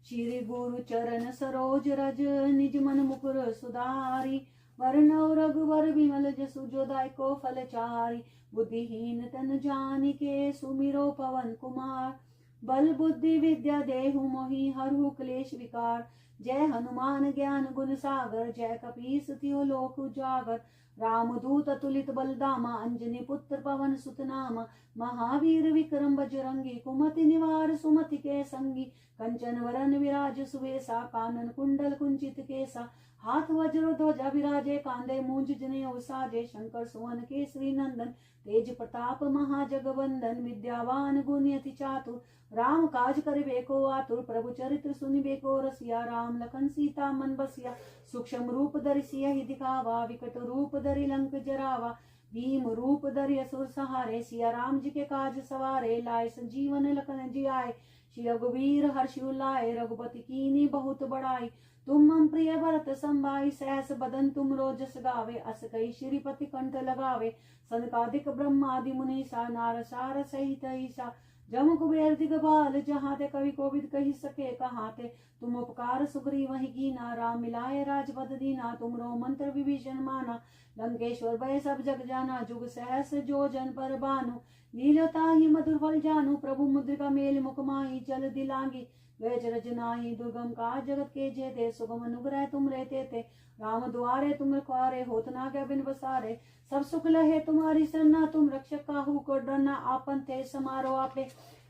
श्री गुरु चरण सरोज रज निज मन मुकुर सुधारी वरनौ रघुवर विमल जसु जो दायको फल चारी बुद्धिहीन तन जानिके सुमिरो पवन कुमार बल बुद्धि विद्या देहु मोहि हरहु क्लेश विकार जय हनुमान ज्ञान गुण सागर जय कपीस तियो लोक उजागर रामदूत अतुलित बलदामा अंजनी पुत्र पवन सुत नामा महावीर विक्रम बजरंगी कुमति निवार सुमति के संगी कंचन वरन विराज सुवेसा कानन कुंडल कुंचित केसा हाथ वज्र ध्वजा विराजे कांधे मूंज जनेऊ साजे शंकर सुवन केसरी नंदन तेज प्रताप महाजगवंदन विद्यावान गुणयति चातुर राम काज करिबे को आतुर प्रभु चरित्र सुनिबे को रसिया राम लखन सीता मन बसिया सूक्ष्म रूप धरि सियहि दिखावा विकट रूप धरि लंक जरावा भीम रूप धरि असुर सहारे सिया राम जी के काज सवारे लाए संजीवन लखन जियाए श्री रघुवीर हर्षि लाए रघुपति कीनी बहुत बड़ाई तुम मम प्रिय भरत संभाई सहस बदन तुम रोजस गावे अस कई श्रीपति कंठ लगावे सनकादिक ब्रह्मादि मुनीसा नार सार सहित ईसा जम कुबेर दिगपाल जहाँ ते कवि कोविद कही सके कहाँ ते तुम उपकार सुग्रीव ही कीना राम मिलाए राजपद दीना तुमरो मंत्र विभीषण माना लंकेश्वर भय सब जग जाना जुग सहस जो जन पर बानु लीलता ही मधुर फल जानु प्रभु मुद्रिका मेल मुख माही जल दिलांगी गज रजनाही दुर्गम का जगत के जेते सुगम अनुग्रह तुम रहते थे राम द्वारे तुम रखवारे होत ना क्या बिन बसारे सब सुख लहे तुम्हारी सरना तुम रक्षक काहू को डरना आपन ते समारो आपे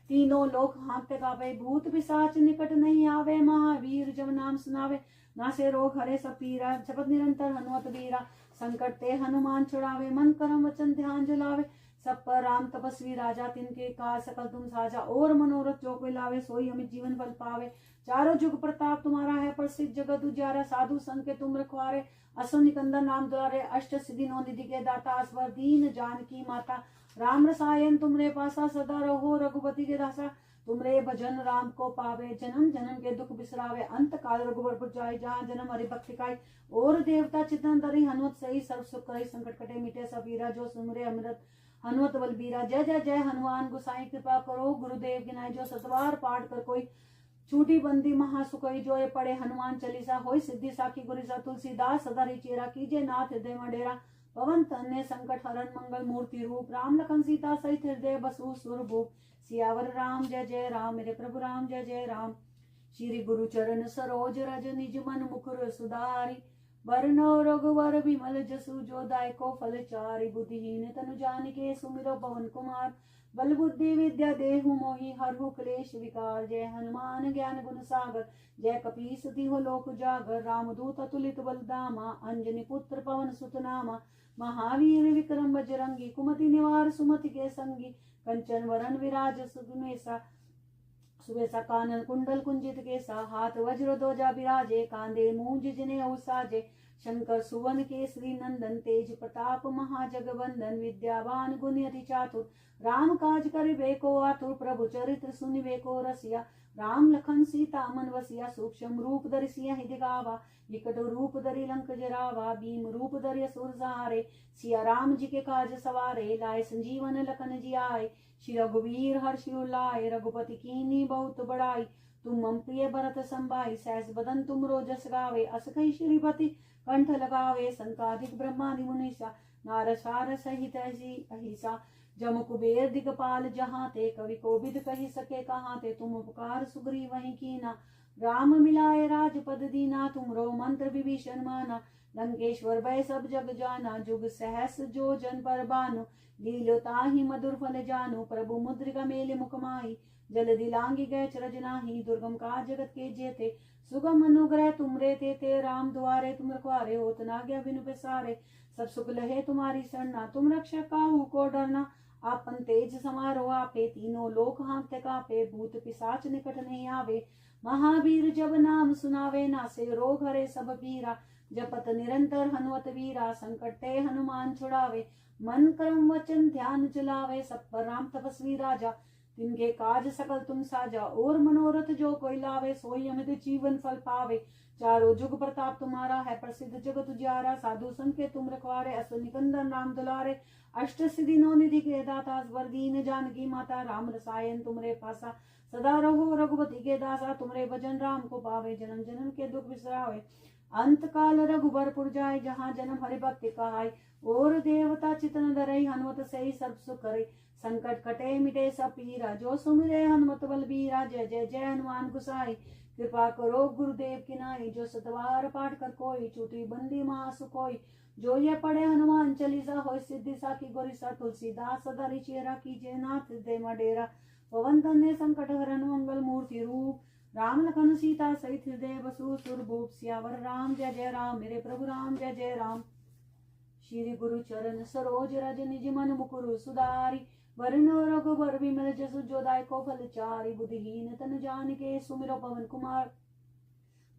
तीनों लोक हाँकते कापे भूत पिशाच निकट नहीं आवे महावीर जब नाम सुनावे नासे रोग हरे सब पीरा जपत निरंतर हनुमत वीरा संकट ते हनुमान छुड़ावे मन कर्म वचन ध्यान जुलावे सब पर राम तपस्वी राजा तिनके का सकल तुम साजा और मनोरथ जो कोई लावे सोई अमित जीवन फल पावे चारों जुग प्रताप तुम्हारा है प्रसिद्ध जगत उजियारा साधु संग के तुम रखवारे असुर निकंदन नाम द्वारे अष्ट सिद्धि नौ निधि के दाता अस्वर दीन जानकी माता राम रसायन तुमरे पासा सदा रहो रघुपति के दासा तुमरे भजन राम को पावे जन्म जन्म के दुख बिसरावे अंत काल रघुबर पुजाई जहाँ जन्म हरि भक्ति काई और देवता चितन धरि हनुमत सही सर्व सुख करी संकट कटे मिटे सब वीरा जो सुमरे अमृत हनुमत बलबीरा जय जय जय हनुमान गोसाई कृपा करो गुरुदेव गिनाई जो सतवार पाठ कर कोई छूटी बंदी महासुखई जो ये पढ़े हनुमान चालीसा होई सिद्धि साखी गुरिसा तुलसीदास सदारी चेरा कीजे नाथ हृदय मडेरा पवन तन्ने संकट हरण मंगल मूर्ति रूप राम लखन सीता सहित हृदय बसु सुरभूप सियावर राम जय जय राम मेरे प्रभु राम जय जय राम। श्री गुरु चरण सरोज रज निज मन मुकुर सुधारी वरनो रघुवर विमल जसु जो दायको फल चारि बुद्धिहीन तनु जानिके सुमिरो पवन कुमार बल बुद्धि विद्या देहु मोहि हरहु क्लेश विकार जय हनुमान ज्ञान गुण सागर जय कपीस तिहो लोक उजागर रामदूत अतुलित बलधामा अंजनी पुत्र पवन सुत नामा महावीर विक्रम बजरंगी कुमति निवार सुमति के संगी कंचन वरण विराज सुमेसा सुबेसा कानन कुंडल कुंजित केसा हाथ वज्र ध्वजा विराजे कांधे मूंज जिने साजे शंकर सुवन केसरी नंदन तेज प्रताप महाजगवंदन विद्यावान गुणी अति चातुर राम काज करिबे को आतुर प्रभु चरित्र सुनिबे को रसिया राम लखन सीता मन वसिया सूक्ष्म रूप धरि सियहि दिखावा विकट रूप धरि लंक जरावा भीम रूप धरि असुर सहारे सिया राम जी के काज सवारे लाए संजीवन लखन जी आए श्री रघुवीर हर्षि उल्लाए रघुपति कीन्ही बहुत बड़ाई तुम मम प्रिय भरत संभाई सहस बदन तुम रोजस गावे अस कहि श्रीपति कंठ लगावे संकाधिक ब्रह्मादि मुनीसा नारद सारद सहित अहिसा जम कुबेर दिगपाल जहाँ ते कवि कोविद कही सके कहाँ ते तुम उपकार सुग्रीव वहीं कीना राम मिलाए राजपद दीना तुमरो मंत्र विभीषण माना लंकेश्वर भय सब जग जाना जुग सहस जो जन पर बानो लीलो ताहि मधुर फल जानो प्रभु मुद्रिका मेले मुखमाही जल दिलांगी गए चरज नाही दुर्गम का जगत के जेते सुगम अनुग्रह तुमरे ते राम द्वारे तुम रखवारे होत ना गया बिनु पेसारे सब सुख लहे तुम्हारी शरणा तुम रक्षक काहू को डरना आपन तेज समारोह आपे तीनों लोक हाँकते कापे भूत पिशाच निकट नहीं आवे महावीर जब नाम सुनावे नासे रोग हरे सब पीरा जपत निरंतर हनुमत वीरा संकट ते हनुमान छुड़ावे मन कर्म वचन ध्यान चलावे सब पर राम तपस्वी राजा तिनके काज सकल तुम साजा और मनोरथ जो कोई लावे सोई अमित जीवन फल पावे चारों जुग प्रताप तुम्हारा है प्रसिद्ध जगत उजियारा साधु संग के तुम रखवारे अस निकंदन राम दुलारे अष्ट सिद्धि नौ निधि के दाता वर दीन जानकी माता राम रसायन तुमरे पासा सदा रहो रघुपति के दासा तुमरे भजन राम को पावे जन्म जन्म के दुख बिसरावे अंत काल रघुबर पुर जाय जहाँ जन्म हरि भक्ति कहाय और देवता चितन धरई हनुमत से सर्व सुख करे संकट कटे मिटे सब पीरा जो सुमिरे हनुमत बलबीरा जय जय जय हनुमान गुसाई कृपा करो गुरुदेव की नाई जो सतवार पाठ कर कोई छूटी बंदी महासु कोई जो ये पढ़े हनुमान चालीसा हो सिद्धि साखी गोरिसा तुलसीदास सदा चेरा कीजे नाथ हृदय मडेरा पवन तन्ने संकट हरण मंगल मूर्ति रूप राम लखन सीता सहित हृदय बसु सुरभूप सियावर राम जय जय राम मेरे प्रभु राम जय जय राम। श्री गुरु चरण सरोज रज निज मन मुकुर सुधारी वर्ण रघुबर विमल जसु जो दायको फल चारि बुद्धिहीन तन जानिके सुमिरो पवन कुमार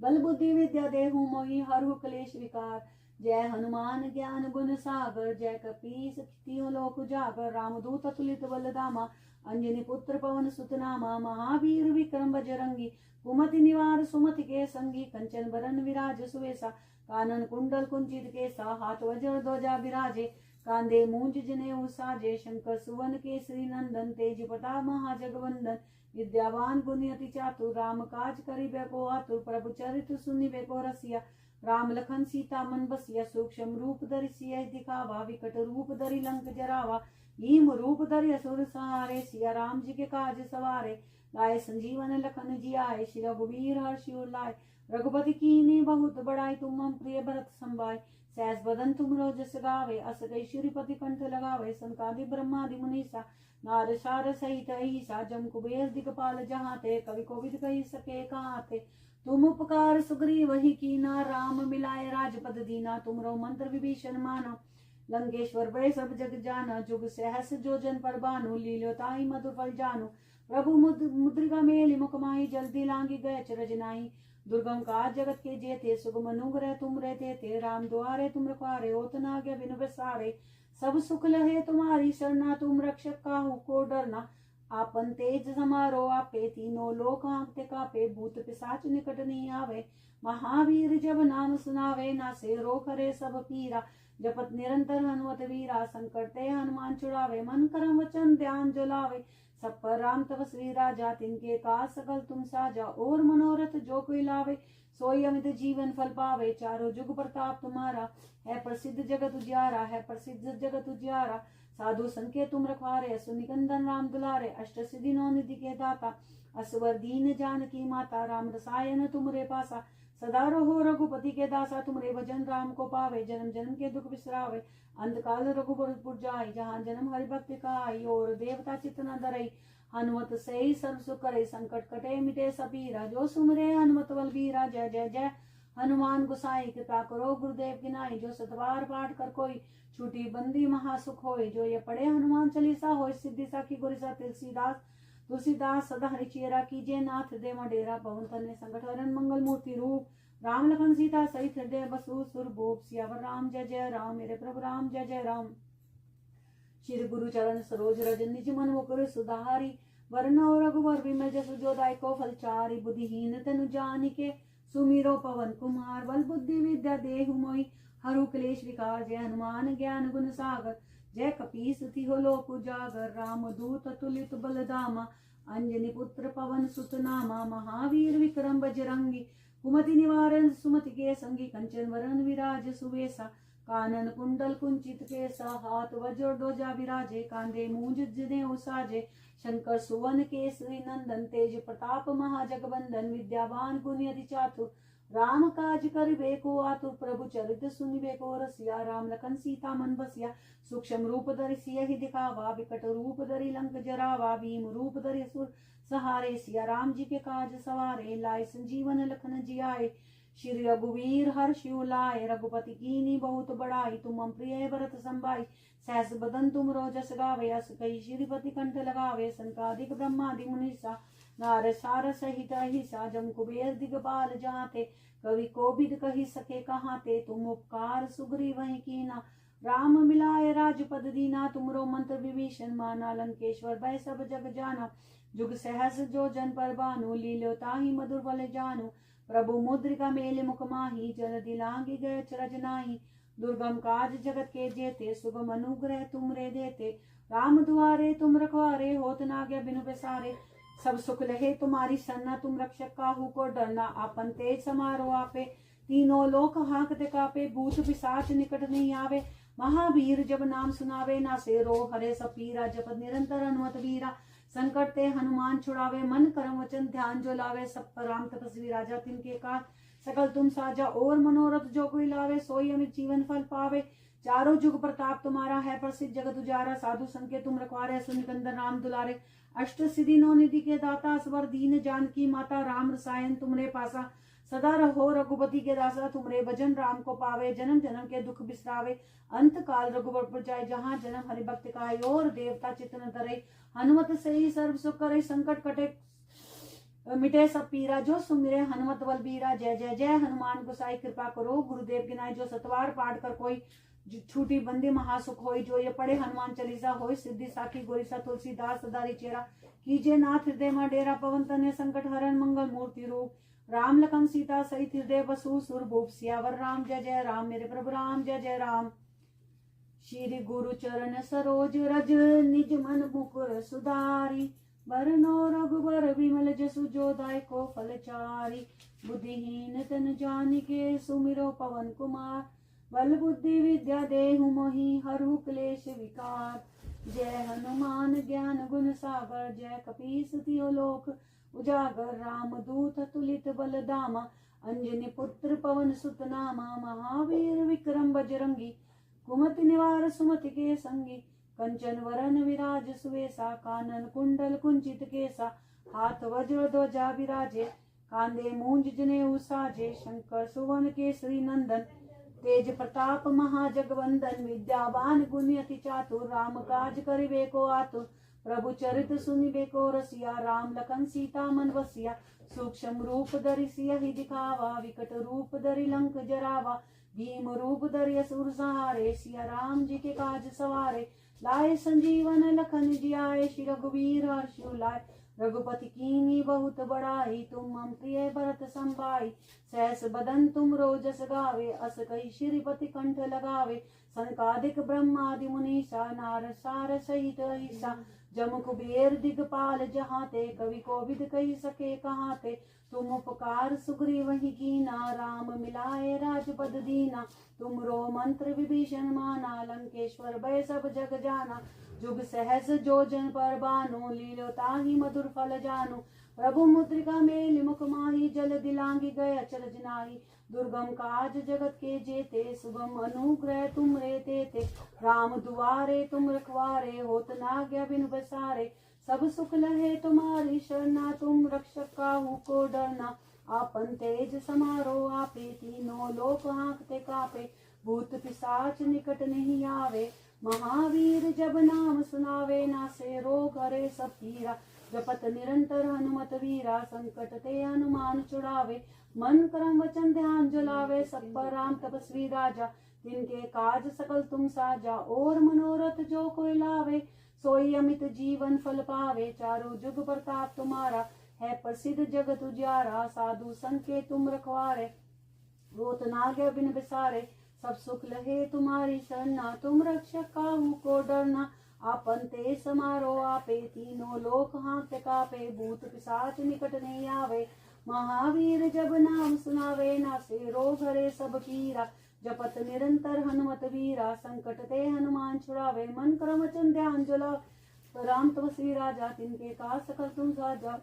बल बुद्धि विद्या देहु मोहि हरहु क्लेश विकार जय हनुमान ज्ञान गुण सागर जय कपीस तिहुँ लोक उजागर रामदूत अतुलित बलधामा अंजनी पुत्र पवन सुत नामा महावीर विक्रम बजरंगी कुमति निवार सुमति के संगी कंचन बरन विराज सुवेसा कानन कुंडल कुंचित केसा हाथ वज्र ध्वजा विराजे कांधे मूंज जनेऊ साजे शंकर सुवन केसरी नंदन तेज प्रताप महाजगवंदन विद्यावान गुणी अति चातुर राम काज करिबे को आतुर प्रभु चरित्र सुनिबे को रसिया राम लखन सीता मन बसिया सूक्ष्म रूप धरि सिय दिखावा विकट रूप धरि लंक जरावा भीम रूप धरि असुर सहारे सिया राम जी के काज सवारे लाए संजीवन लखन जी आए श्री रघुवीर हर्षि उल्लाए रघुपति कीन्ही बहुत बड़ाई तुम मम प्रिय भरत संभाय सहस बदन तुम रोजस गावे अस गई श्रीपति कंठ लगावे संकादि ब्रह्मादि मुनीसा नार सार सहित अहिसा जम कुबेर दिगपाल जहाँ ते कवि कोविद कही सके कहाँ थे तुम उपकार सुग्रीव ही कीना राम मिलाए राजपद दीना तुमरो मंत्र विभीषण माना लंकेश्वर भय सब जग जाना जुग सहस जो जन पर बानु लीलो ताई मधुर फल जानु प्रभु मुद्रिका मेली मुखमाही जल्दी लांगी गए चरज नाही दुर्गम का जगत के जेते सुगम अनुग्रह तुम रहते थे राम द्वारे तुम रखवारे होत ना गया बिनु बेसारे सब सुख लहे तुम्हारी शरणा तुम रक्षक काहू को डरना आपन तेज समारो आपे तीनों लोक हाँकते कापे भूत पिशाच निकट नहीं आवे महावीर जब नाम सुनावे नासे रोग हरे सब पीरा जपत निरंतर हनुमत वीरा संकट ते हनुमान छुड़ावे मन कर्म वचन ध्यान जो लावे सब पर राम तपस्वी राजा, तिनके का सकल तुम साजा। और मनोरथ जो कोई लावे, सोई अमित जीवन फल पावे। चारों जुग प्रताप तुम्हारा, है प्रसिद्ध जगत उजियारा, है प्रसिद्ध जगत उजियारा। साधु संख्य तुम रखवारे, असु निकंदन राम दुलारे। अष्ट सिद्धि नौ निधि के दाता, असवर दीन जानकी माता। राम रसायन तुमरे पासा, सदा रहो रघुपति के दासा। तुमरे भजन राम को पावे, जन्म जन्म के दुख बिसरावे। अंतकाल रघुपुर जाय, जहाँ जन्म हरि भक्ति काई। और देवता चित्त न धरई, हनुमत से सर्व सुख करे। संकट कटे मिटे सबीरा, जो सुमरे हनुमत बलबीरा। जय जय जय हनुमान गोसाई, कृपा करो गुरुदेव की नाई। जो सतवार पाठ कर कोई, छूटी बंदी महासुख होय। जो ये पढ़े हनुमान चालीसा, होय सिद्धि साखी गोरिसा। तुलसीदास सदा हरिचेरा, कीजिए नाथ दे डेरा। पवन तनय संकट हरण, मंगल मूर्ति रूप। राम लखन सीता सहित हृदय बसु सुरभूप। सियावर राम जय जय राम, मेरे प्रभु राम जय जय राम। श्री गुरु चरण सरोज रज, निज मन मुकुर सुधारी। वरन रघुवर विमल जसु, जो दायको फलचारी। बुद्धिहीन तनु जानिके, सुमिरो पवन कुमार। बल बुद्धि विद्या देहु मोहि, हरु क्लेश विकार। जय हनुमान ज्ञान गुण सागर, जय कपीस तिहो लोक उजागर। राम दूत तुलित बलधामा, अंजनी पुत्र पवन सुत नामा। महावीर विक्रम बजरंगी, कुमति निवारण सुमति के संगी। कंचन वरण विराज सुवेसा, कानन कुंडल कुंचित केसा। हाथ वज्र ध्वजा विराजे, कांधे मूंज जनेऊ साजे। शंकर सुवन केसरी नंदन, तेज प्रताप महाजगबंदन। विद्यावान गुणी अति चातुर, राम काज करिबे को आतुर। प्रभु चरित सुनिबे को रसिया, राम लखन सीता मन बसिया। सूक्ष्म रूप धरि सियहि दिखावा, विकट रूप धरि लंक जरावा। भीम रूप धरि असुर सहारे, सिया राम जी के काज सवारे। लाए संजीवन लखन जियाए, श्री रघुवीर हर्षि उलाए। रघुपति कीनी बहुत बड़ाई, तुम मम प्रिय भरत संभाई। सहस बदन तुम रोजस गावे, अस कही श्रीपति कंठ लगावे। संकादिक ब्रह्मादि मुनीसा, नारद सार सहित अहिसा। जम कुबेर दिगपाल जाते, कवि कोविद कही सके कहाते। तुम उपकार सुग्रीव वहीं कीना, राम मिलाए राजपद दीना। तुमरो मंत्र विभीषण माना, लंकेश्वर भय सब जग जाना। जुग सहस जो जन पर भानु, लील्यो ताहि मधुर बल जानु। प्रभु मुद्रिका मेले मुख माही, जल दिलांगी गए चरज नाही। दुर्गम काज जगत के जेते, सुगम अनुग्रह तुमरे देते। राम दुआरे तुम रखवारे, होत न आज्ञा बिनु पैसारे। सब सुख लहे तुम्हारी सन्ना, तुम रक्षक काहू को डरना। आपन तेज समारो आपे, तीनों लोक हांकते कापे। भूत पिशाच निकट नहीं आवे, महावीर जब नाम सुनावे। नासे रोग हरे सब पीरा, जपत निरंतर हनुमत वीरा। संकट ते हनुमान छुड़ावे, मन कर्म वचन ध्यान जो लावे। सब पर राम तपस्वी राजा, तिनके का सकल तुम साजा। और मनोरथ जो कोई लावे, सोई अमित जीवन फल पावे। चारों जुग प्रताप तुम्हारा, है प्रसिद्ध जगत उजारा। साधु संख्य तुम रखवारे, असुर निकंदन राम दुलारे। अष्ट सिद्धि नौ निधि के दाता, स्वर दीन जानकी माता। राम रसायन तुमरे पासा, सदा रहो रघुपति के दासा। तुमरे भजन राम को पावे, जन्म जन्म के दुख बिसरावे। अंत काल रघुवर जाय, जहाँ जन्म हरि भक्त काई। और देवता चित्त न धरे, हनुमत से ही सर्व सुख करे। संकट कटे मिटे सब पीरा, जो सुमिरे हनुमत बलबीरा। जय जय जय हनुमान गोसाई, कृपा करो गुरुदेव की नाई। जो सतवार पाठ कर कोई, छूटी बंदी महासुख होई। जो ये पढ़े हनुमान चालीसा, होई सिद्धि साखी गोरिसा। तुलसीदास सदा चेरा, कीजिए नाथ हृदय में डेरा। पवन तनय संकट हरण, मंगल मूर्ति रूप। राम लखन सीता सहित हृदय बसु सुरभूप। सियावर राम जय जय राम, मेरे प्रभु राम जय जय राम। श्री गुरु चरण सरोज रज, निज मन मुकुर सुधारी। बरनो रघुबर विमल जसु, जो दायको फलचारी। बुद्धिहीन तन जानिके, सुमिरो पवन कुमार। बल बुद्धि विद्या देहु मोहि, हरु क्लेश विकार। जय हनुमान ज्ञान गुण सागर, जय कपीस तिहो लोक उजागर। राम दूत तुलित बल धामा, अंजनी पुत्र पवन सुत नामा। महावीर विक्रम बजरंगी, कुमति निवार सुमति के संगी। कंचन वरन विराज सुवेसा, कानन कुंडल कुंचित केसा। हाथ वज्र ध्वजा विराजे, कांधे मूंज जनेऊ साजे। शंकर सुवन केसरी नंदन, तेज प्रताप महाजगवंदन। विद्यावान गुणी अति चातुर, राम काज करिबे को आतुर। प्रभु चरित सुनिबे को रसिया, राम लखन सीता मन बसिया। सूक्ष्म रूप धरि सियहि दिखावा, विकट रूप धरि लंक जरावा। भीम रूप धरि असुर सहारे, सिया राम जी के काज सवारे। लाए संजीवन लखन जियाए, श्री रघुवीर हर्षि उलाए। रघुपति कीनी बहुत बड़ाई, तुम मम प्रिय भरत संभाई। सहस बदन तुम रोजस गावे, अस कही श्रीपति कंठ लगावे। संकादिक ब्रह्मादि मुनीसा, नारद सार सहित अहिसा। जम कुबेर दिगपाल जहाँ ते, कवि कोविद कही सके कहाँ ते। तुम उपकार सुग्रीव ही कीना, राम मिलाए राजपद दीना। तुम रो मंत्र विभीषण माना, लंकेश्वर भय सब जग जाना। जुग सहस जो जन पर बानो, लीलो ताहि मधुर फल जानो। प्रभु मुद्रिका मेलि मुख माहि, जल दिलांगी गए अचरज नाहि। दुर्गम काज जगत के जेते, सुगम अनुग्रह तुम रे तेते। राम दुआरे तुम रखवारे, होत न आज्ञा बिनु बसारे। सब सुख लहे तुम्हारी शरणा, तुम रक्षक काहू को डरना। आपन तेज समारो आपे, तीनों लोक हाँकते कापे। भूत पिशाच निकट नहीं आवे, महावीर जब नाम सुनावे। नासे रोग हरे सब पीरा, जपत निरंतर हनुमत वीरा। संकट ते हनुमान छुड़ावे, मन कर्म वचन ध्यान जुलावे। सब पर राम तपस्वी राजा, तिनके काज सकल तुम साजा। और मनोरथ जो कोई लावे, सोई अमित जीवन फल पावे। चारों जुग प्रताप तुम्हारा, है प्रसिद्ध जगत उजियारा। साधु संत के तुम रखवारे, होत न आज्ञा बिन बिसारे। सब सुख लहे तुम्हारी शरणा, तुम रक्षक काहू को डरना। आपन ते समारो आपे, तीनों लोक हाँकते कापे। भूत पिशाच निकट नहीं आवे, महावीर जब नाम सुनावे। नासे रोग हरे सब पीरा, जपत निरंतर हनुमत वीरा। संकट ते हनुमान छुड़ावे, मन क्रम वचन ध्यान जुला। राम तपस्वी राजा, तिनके काज सकल तुम साजा।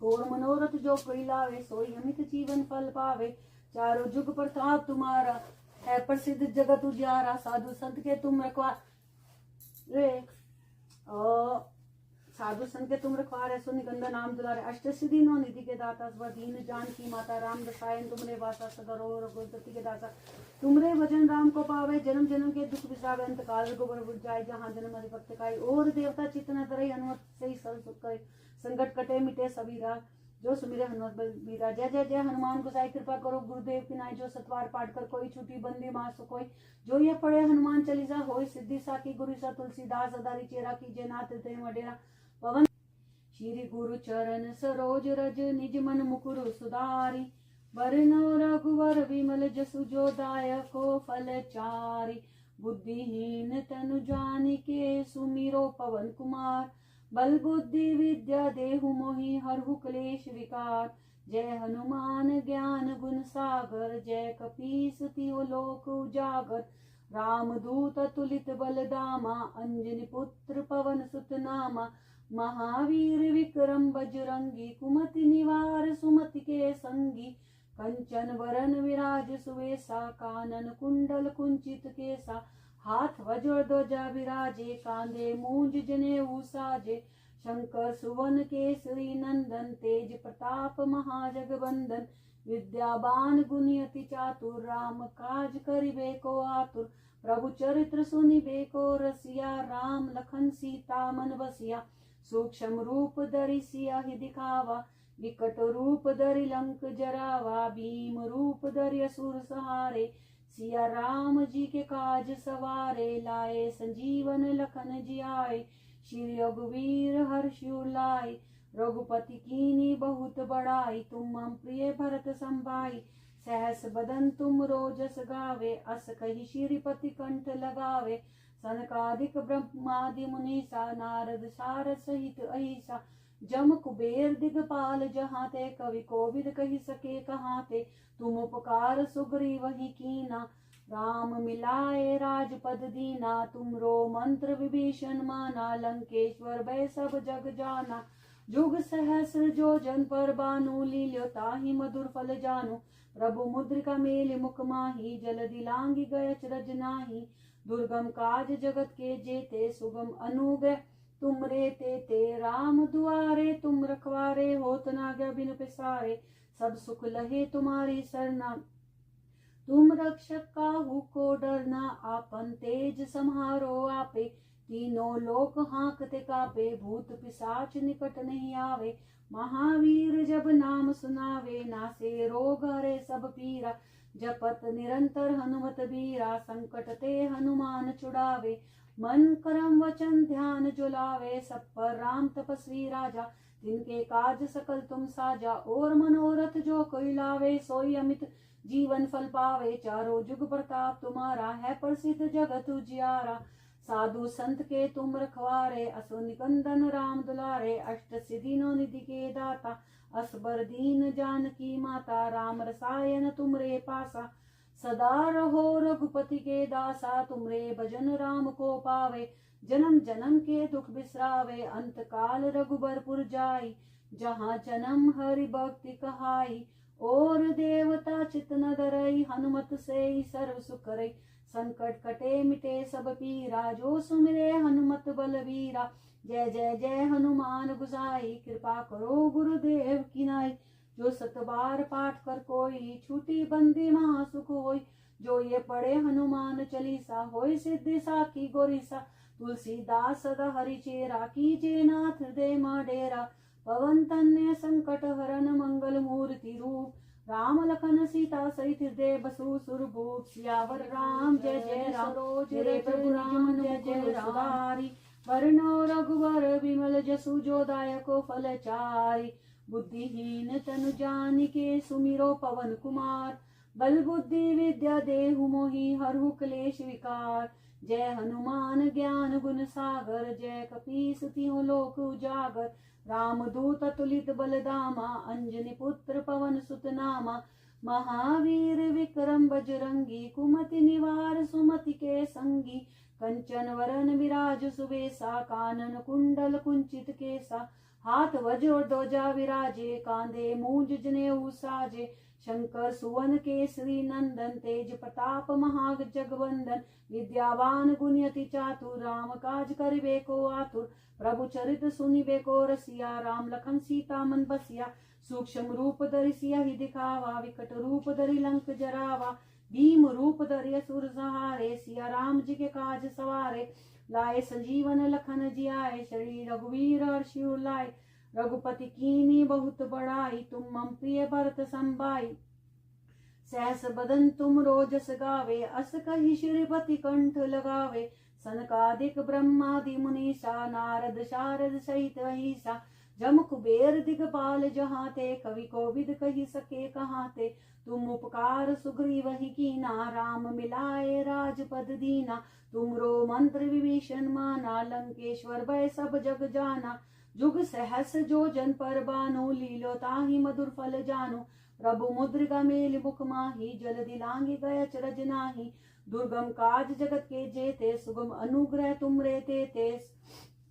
और मनोरथ जो कोई लावे, सोई अमित जीवन फल पावे। चारों जुग प्रताप तुम्हारा, है प्रसिद्ध जगत उजियारा। साधु संत के तुम रखवारे, साधु संत के तुम रखवारे। सुन निकंदन नाम दुलारे, अष्ट सिद्धि नौ निधि के दाता। स्वदीन जानकी माता, राम रसायन तुमरे वासा। सदा रहो रघुपति के दासा, तुमरे भजन राम को पावे। जन्म जन्म के दुख बिसावे, अंत काल रघुबर बुझ जाए। जहाँ जन्म हरि भक्त काई, और देवता चित्त न धरे। हनुमत से ही सर्व सुख करे, संकट कटे मिटे सभी रात। जो सुमिरे हनुमत बलबीरा, जय जय जय हनुमान गोसाई। कृपा करो गुरुदेव की नाई, जो सतवार पाठ कर कोई छूटी बंदी मास कोई। जो ये पढ़े हनुमान चालीसा, होय सिद्धि साखी। गुरु सा तुलसीदास सदारी चेरा, कीजे नाथ ते मडेरा। पवन श्री गुरु चरण सरोज रज, निज मन मुकुर सुधारी। वरनो रघुवर विमल जसु, जो दायको फल चारी। बुद्धिहीन तनु जानिके, सुमिरो पवन कुमार। बल बुद्धि विद्या देहु मोहि, हरहु क्लेश विकार। जय हनुमान ज्ञान गुण सागर, जय कपीस तिहुँ लोक उजागर। रामदूत तुलित बल धामा, अंजनी पुत्र पवन सुत नामा। महावीर विक्रम बजरंगी, कुमति निवार सुमति के संगी। कंचन वरन विराज सुवेसा, कानन कुंडल कुंचित केसा। हाथ वज्र ध्वजा विराजे, कांधे मूंज जनेऊ साजे। शंकर सुवन केसरी नंदन, तेज प्रताप महाजगवंदन। विद्यावान गुणी अति चातुर, राम काज करिबे को आतुर। प्रभु चरित्र सुनिबे को रसिया, राम लखन सीता मन बसिया। सूक्ष्म रूप धरि सियहि दिखावा, विकट रूप धरि लंक जरावा। भीम रूप धरि असुर सहारे, सिया राम जी के काज सवारे। लाए संजीवन लखन जियाए, श्री रघुवीर हर्षि उर। रघुपति कीनी बहुत बड़ाई, तुम मम प्रिय भरत संभाई। सहस बदन तुम रोजस गावे, अस कहि श्रीपति कंठ लगावे। सनकादिक ब्रह्मादि मुनीसा, नारद सारद सहित अहिसा। जम कुबेर दिगपाल जहाँ ते, कवि कोविद कही सके कहाँ ते। तुम उपकार सुग्रीव ही कीना, राम मिलाए राजपद दीना। तुम रो मंत्र विभीषण माना, लंकेश्वर भय सब जग जाना। जुग सहस्र जो जन पर बानु, लील्यो ताहि मधुर फल जानु। प्रभु मुद्रिका मेलि मुख माहि, जल दिलांगी गय अचरज नाहि। दुर्गम काज जगत के जेते, सुगम अनुग्रह तुम रे तेते। राम दुआरे तुम रखवारे, होत न आज्ञा बिनु पिसारे। सब सुख लहे तुम्हारी सरना, तुम रक्षक काहू को डरना। आपन तेज सम्हारो आपे, तीनों लोक हाँकते कापे। भूत पिशाच निकट नहीं आवे, महावीर जब नाम सुनावे। नासे रोग हरे सब पीरा, जपत निरंतर हनुमत बीरा। संकट ते हनुमान छुड़ावे, मन कर्म वचन ध्यान जुलावे। सब पर राम तपस्वी राजा, तिनके काज सकल तुम साजा। और मनोरथ जो कोई लावे, सोई अमित जीवन फल पावे। चारों जुग प्रताप तुम्हारा, है प्रसिद्ध जगत उजियारा। साधु संत के तुम रखवारे, असो निकंदन राम दुलारे। अष्ट सिद्धि नौ निधि के दाता, असबर दीन जानकी माता। राम रसायन तुमरे पासा, सदा रहो रघुपति के दासा। तुमरे भजन राम को पावे, जन्म जन्म के दुख बिसरावे। अंत काल रघुबरपुर जाई, जहाँ जन्म हरि भक्ति कहाई। और देवता चित न डरई, हनुमत से सर्व सुख करई। संकट कटे मिटे सब पीरा, जो सुमिरे हनुमत बलवीरा। जय जय जय हनुमान गुसाई, कृपा करो गुरुदेव की नाई। जो सत बार पाठ कर कोई, छूटी बंदी महासुख होई। जो ये पढ़े हनुमान चालीसा, होय सिद्धि साखी गोरीसा। तुलसीदास सदा हरिचेरा, कीजे नाथ हृदय डेरा। पवन तन्य संकट हरन, मंगल मूर्ति रूप। राम लखन सीता सहित हृदय बसु सुरभूप। सियावर राम जय जय राम, मेरे प्रभु राम जय जय राम। वरनो रघुवर विमल जसु, जो दायको फल चारि। बुद्धिहीन तनु जानिके, सुमिरो पवन कुमार। बल बुद्धि विद्या देहु मोहि, हरहु क्लेश विकार। जय हनुमान ज्ञान गुण सागर, जय कपीस तिहुँ लोक उजागर। रामदूत अतुलित बलधामा, अंजनी पुत्र पवन सुत नामा। महावीर विक्रम बजरंगी, कुमति निवार सुमति के संगी। कंचन वरन विराज सुबेसा, कानन कुंडल कुंचित केसा। हाथ वज्र ध्वजा विराजे, कांधे मूंज जनेऊ साजे। शंकर सुवन केसरी नंदन, तेज प्रताप महाग जगवंदन। विद्यावान गुणयति चातुर, राम काज करिबे को आतुर। प्रभु चरित सुनिबे को रसिया, राम लखन सीता मन बसिया। सूक्ष्म रूप धरि सियहि दिखावा, विकट रूप धरि लंक जरावा। भीम रूप धरि असुर सहारे, सिया राम जी के काज सवारे। लाए संजीवन लखन जियाए, श्री रघुवीर हर्षि उर लाए। रघुपति कीनी बहुत बड़ाई, तुम मम प्रिय भरत संभाई। सहस बदन तुम रोजस गावे, अस कहि श्रीपति कंठ लगावे। सनकादिक ब्रह्मादि मुनीसा, नारद शारद सहित अहिसा। जम कुबेर दिगपाल जहाँ ते, कवि कोविद कहि सके कहाँ ते। तुम उपकार सुग्रीव ही कीना, राम मिलाए राजपद दीना। तुमरो मंत्र विभीषण माना, लंकेश्वर भय सब जग जाना। जुग सहस जो जन पर बानो, लीलो ताहि मधुर फल जानो। प्रभु मुद्रिका मेलि मुख माहि, जलधि लांघि गय अचरज नाहि। दुर्गम काज जगत के जेते, सुगम अनुग्रह तुम रे तेते।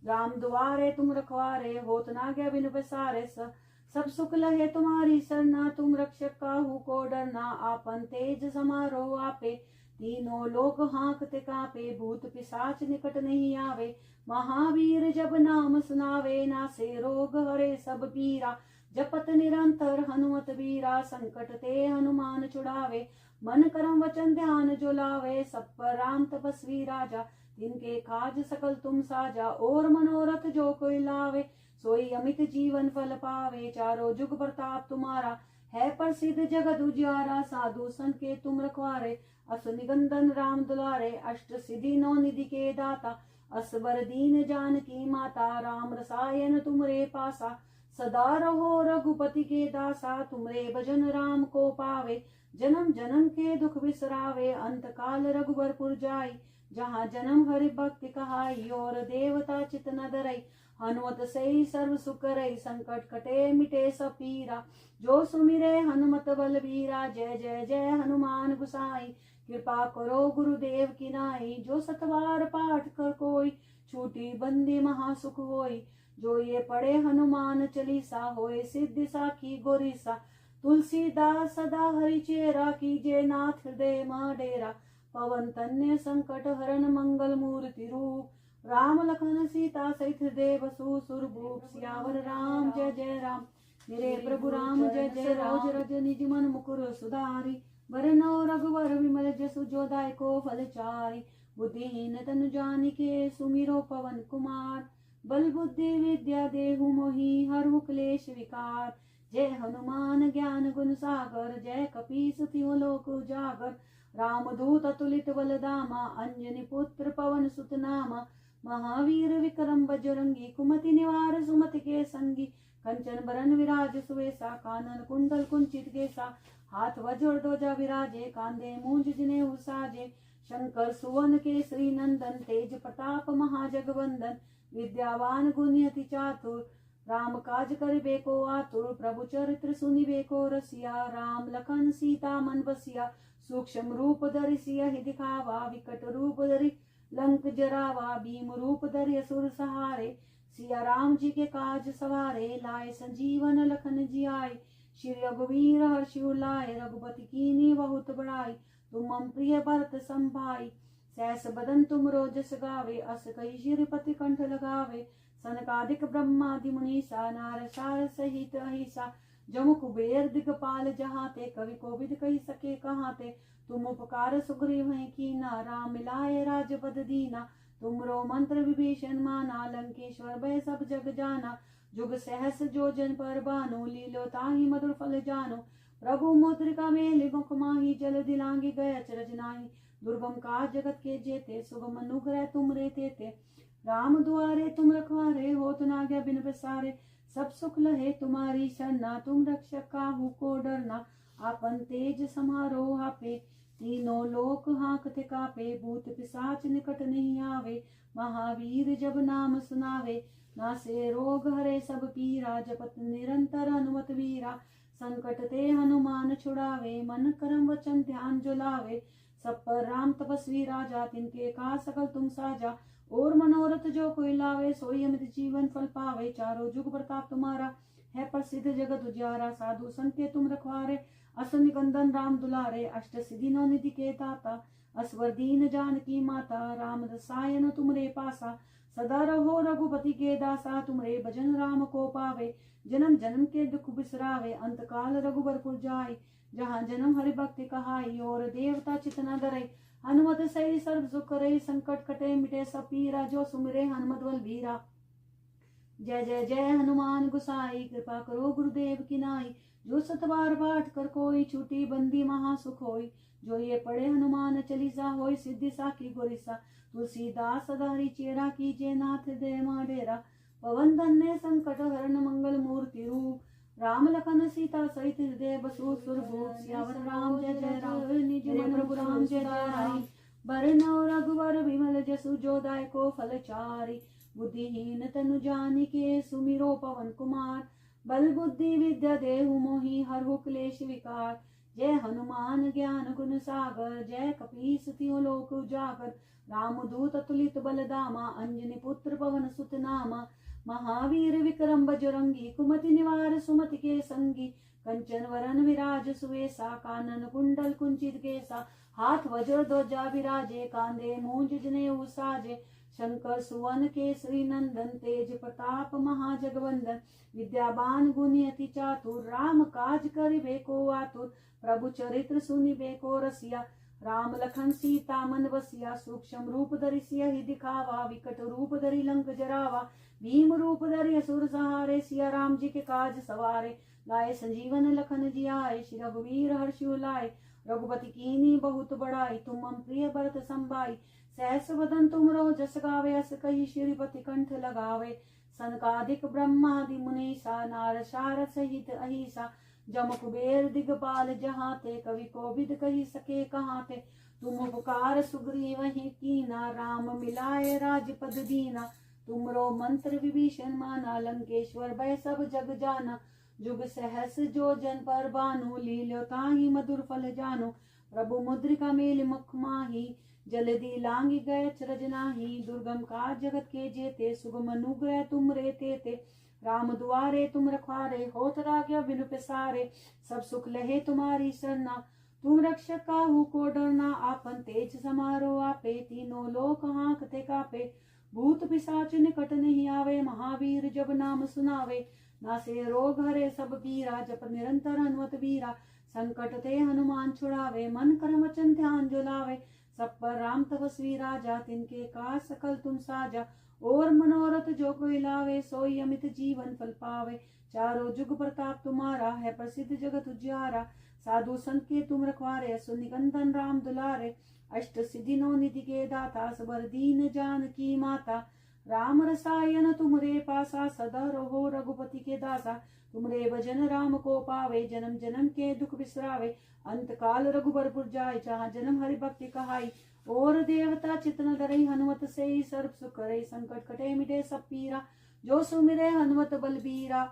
राम दुआरे तुम रखवारे, होत न आज्ञा बिनु पसारे। सब सुख लहे तुम्हारी सरना, तुम रक्षक काहू को डरना। आपन तेज समारो आपे, तीनों लोक हाँकते कापे। भूत पिशाच निकट नहीं आवे, महावीर जब नाम सुनावे। नासे रोग हरे सब पीरा, जपत निरंतर हनुमत बीरा। संकट ते हनुमान छुड़ावे, मन करम वचन ध्यान जो लावे। सब पर राम तपस्वी राजा, तिनके काज सकल तुम साजा। और मनोरथ जो कोई लावे, सोई अमित जीवन फल पावे। चारों जुग प्रताप तुम्हारा, है प्रसिद्ध जगत उजियारा। साधु संत के तुम रखवारे, अस निकंदन राम दुलारे। अष्ट सिद्धि नौ निधि के दाता, असबर दीन जानकी माता। राम रसायन तुमरे पासा, सदा रहो रघुपति के दासा। तुमरे भजन राम को पावे, जन्म जन्म के दुख बिसरावे। अंत काल रघुबरपुर जाई, जहाँ जन्म हरि भक्ति कहाई। और देवता चित न डरई, हनुमत से सर्व सुख करई। संकट कटे मिटे सब पीरा, जो सुमिरे हनुमत बलबीरा। जय जय जय हनुमान गुसाई, कृपा करो गुरुदेव की नाई। जो सतवार पाठ कर कोई, छूटी बंदी महासुख होई। जो ये पढ़े हनुमान चालीसा, होए सिद्धि साखी गोरीसा। तुलसीदास सदा हरिचेरा, कीजे नाथ हृदय डेरा। पवन तन्य संकट हरन, मंगल मूर्ति रूप। राम लखन सीता सहित हृदय बसु सुरभूप। सियावर राम जय जय राम, मेरे प्रभु राम जय जय राम। रज निज मन मुकुर सुधारी, वरनौ रघुवर विमल जसु। जो दायको फल चारि, बुद्धिहीन तनु जानिके। सुमिरो पवन कुमार, बल बुद्धि विद्या देहु मोहि। हरहु क्लेश विकार, जय हनुमान ज्ञान गुण सागर। जय कपीस तिहुँ लोक उजागर। रामदूत अतुलित बलधामा, अंजनी पुत्र पवन सुत नामा। महावीर विक्रम बजरंगी, कुमति निवार सुमति के संगी। कंचन बरन विराज सुवेसा, कानन कुंडल कुंचित केसा। हाथ वज्र ध्वजा विराजे, कांधे मूंज जनेऊ साजे। शंकर सुवन केसरी नंदन, तेज प्रताप महाजगवंदन, विद्यावान गुणी अति चातुर, राम काज करिबे को आतुर, प्रभु चरित्र सुनिबे को रसिया, राम लखन सीता मन बसिया, सूक्ष्म रूप धरि सियहि दिखावा, विकट रूप धरि लंक जरावा, भीम रूप धरि असुर सहारे, सिया राम जी के काज सवारे, लाए संजीवन लखन जियाए, श्री रघुवीर हर्षि उलाए, रघुपति कीन्ही बहुत बड़ाई, तुम मम प्रिय भरत संभाई, सहस बदन तुम रोजस गावे, अस कहि श्रीपति कंठ लगावे, सनकादिक ब्रह्मादि मुनीसा, नारद सारद सहित अहिसा, जम कुबेर दिगपाल जहाते, कवि कोविद कही सके कहाते, तुम उपकार सुग्रीव हैं कीना, राम मिलाए राजपद दीना, तुमरो मंत्र विभीषण माना, लंकेश्वर भय सब जग जाना, जुग सहस जो जन पर बानो, लीलो ताहि मधुर फल जानो, प्रभु मुद्रिका मेलि मुख माहि, जल दिलांगी गय अचरज नाहि, दुर्गम काज जगत के जेते, सुगम अनुग्रह तुम रे तेते, राम दुआरे तुम रखवारे, होत न आज्ञा बिन प्रसारे, सब सुख लहे तुम्हारी शरणा, तुम रक्षक काहू को डरना, आपन तेज समारो आपे, तीनों लोक हाँकते कापे, भूत पिशाच निकट नहीं आवे, महावीर जब नाम सुनावे, नासे रोग हरे सब पीरा, जपत निरंतर हनुमत वीरा, संकट ते हनुमान छुड़ावे, मन कर्म वचन ध्यान जो लावे, सब पर राम तपस्वी राजा, तिनके का सकल तुम साजा, और मनोरथ जो कोई लावे, सोई अमित जीवन फल पावे, चारों जुग प्रताप तुम्हारा है प्रसिद्ध जगत उजियारा, साधु संत के तुम रखवारे, असुर निकंदन राम दुलारे, अष्ट सिद्धि नौ निधि के दाता, असवर दीन जानकी माता, राम रसायन तुमरे पासा, सदा रहो रघुपति के दासा, तुमरे भजन राम को पावे, जन्म जन्म के दुख बिसरावे, अंत काल रघुबरपुर जाय, जहाँ जन्म हरि भक्ति कहाई, और देवता चित न डरे, हनुमत सही सर्व सुख करे, संकट कटे मिटे सब पीरा, जो सुमिरे हनुमत बलबीरा, जय जय जय हनुमान गुसाई, कृपा करो गुरुदेव की नाई, जो सतबार पाठ कर कोई, छूटी बंदी महा सुख होई, जो ये पढ़े हनुमान चालीसा, होई सिद्धि साखी गोरिसा, तुलसीदास सदा हरि चेरा, कीजे नाथ दे डेरा, पवन धन्य संकट हरण मंगल मूर्ति रूप, राम लखन सीता सहित हृदय बसु सुरभूप, सियावर राम जय जय राम, निज मन प्रभु राम जय जय राम, बरनौ रघुवर विमल जसु, जो दायको फल चारि, बुद्धिहीन तनु जानिके, सुमिरो पवन कुमार, बल बुद्धि विद्या देहु मोहि, हरहु क्लेश विकार, जय हनुमान ज्ञान गुण सागर, जय कपीस तिहुँ लोक उजागर, राम दूत अतुलित बल धामा, अंजनी पुत्र पवन सुत नामा, महावीर विक्रम बजरंगी, कुमति निवार सुमति के संगी, कंचन वरन विराज सुवेसा, कानन कुंडल कुंचित केसा, हाथ वज्र ध्वजा विराजे, कांधे मूंज जनेऊ साजे, शंकर सुवन केसरी नंदन, तेज प्रताप महाजगवंदन, विद्यावान गुणी अति चातुर, राम काज करिबे को आतुर, प्रभु चरित्र सुनिबे को रसिया, राम लखन सीता मन बसिया, सूक्ष्म रूप धरि सियहि दिखावा, विकट रूप धरि लंक जरावा, भीम रूप धरि असुर सहारे, सिया राम जी के काज सवारे, लाए संजीवन लखन जियाए, श्री रघुवीर हर्षि उलाए, रघुपति कीन्ही बहुत बड़ाई, तुम मम प्रिय भरत संभाई, सहस वदन तुमरो जस गावे, अस कहि श्रीपति कंठ लगावे, सनकादिक ब्रह्मादि मुनीसा, नारद शारद सहित अहिसा, जम कुबेर दिगपाल जहाते, कवि कोविद कही सके कहाते, तुम उपकार सुग्रीवहि कीना, राम मिलाए राजपद दीना, तुमरो मंत्र विभीषण माना, लंकेश्वर भय सब जग जाना, जुग सहस जो जन पर बानु, लील्यो ताहि मधुर फल जानो, प्रभु मुद्रिका मेलि मुख माहि, जलधि लांगी गए अचरज नाहि, दुर्गम काज जगत के जेते, सुगम अनुग्रह तुम रे तेते, राम दुआरे तुम रखवारे, होत आज्ञा बिनु प्रसारे, सब सुख लहे तुम्हारी सरना, तुम रक्षक काहू को डरना, आपन तेज समारो आपे, तीनों लोक हाँकते कापे, भूत पिशाच निकट नहीं आवे, महावीर जब नाम सुनावे, नासे रोग हरे सब पीरा, जप निरंतर हनुमत वीरा, संकट ते हनुमान छुड़ावे, मन कर्म वचन ध्यान जो लावे, सब पर राम तपस्वी राजा, तिनके का सकल तुम साजा, और मनोरथ जो कोई लावे, सोई अमित जीवन फल पावे, चारों जुग प्रताप तुम्हारा है प्रसिद्ध जगत उजियारा, साधु संत के तुम रखवारे, असुर निकंदन राम दुलारे, अष्ट सिद्धि नौ निधि के दाता, सबर दीन जानकी माता, राम रसायन तुमरे पासा, सदा रहो रघुपति के दासा, तुमरे भजन राम को पावे, जन्म जन्म के दुख बिसरावे, अंत काल रघुबरपुर जाय, जहाँ जन्म हरि भक्ति कहाई, और देवता चितन धरई हनुमत से ही सर्व सुख करई संकट कटे मिटे सब पीरा जो सुमिरे हनुमत बलबीरा।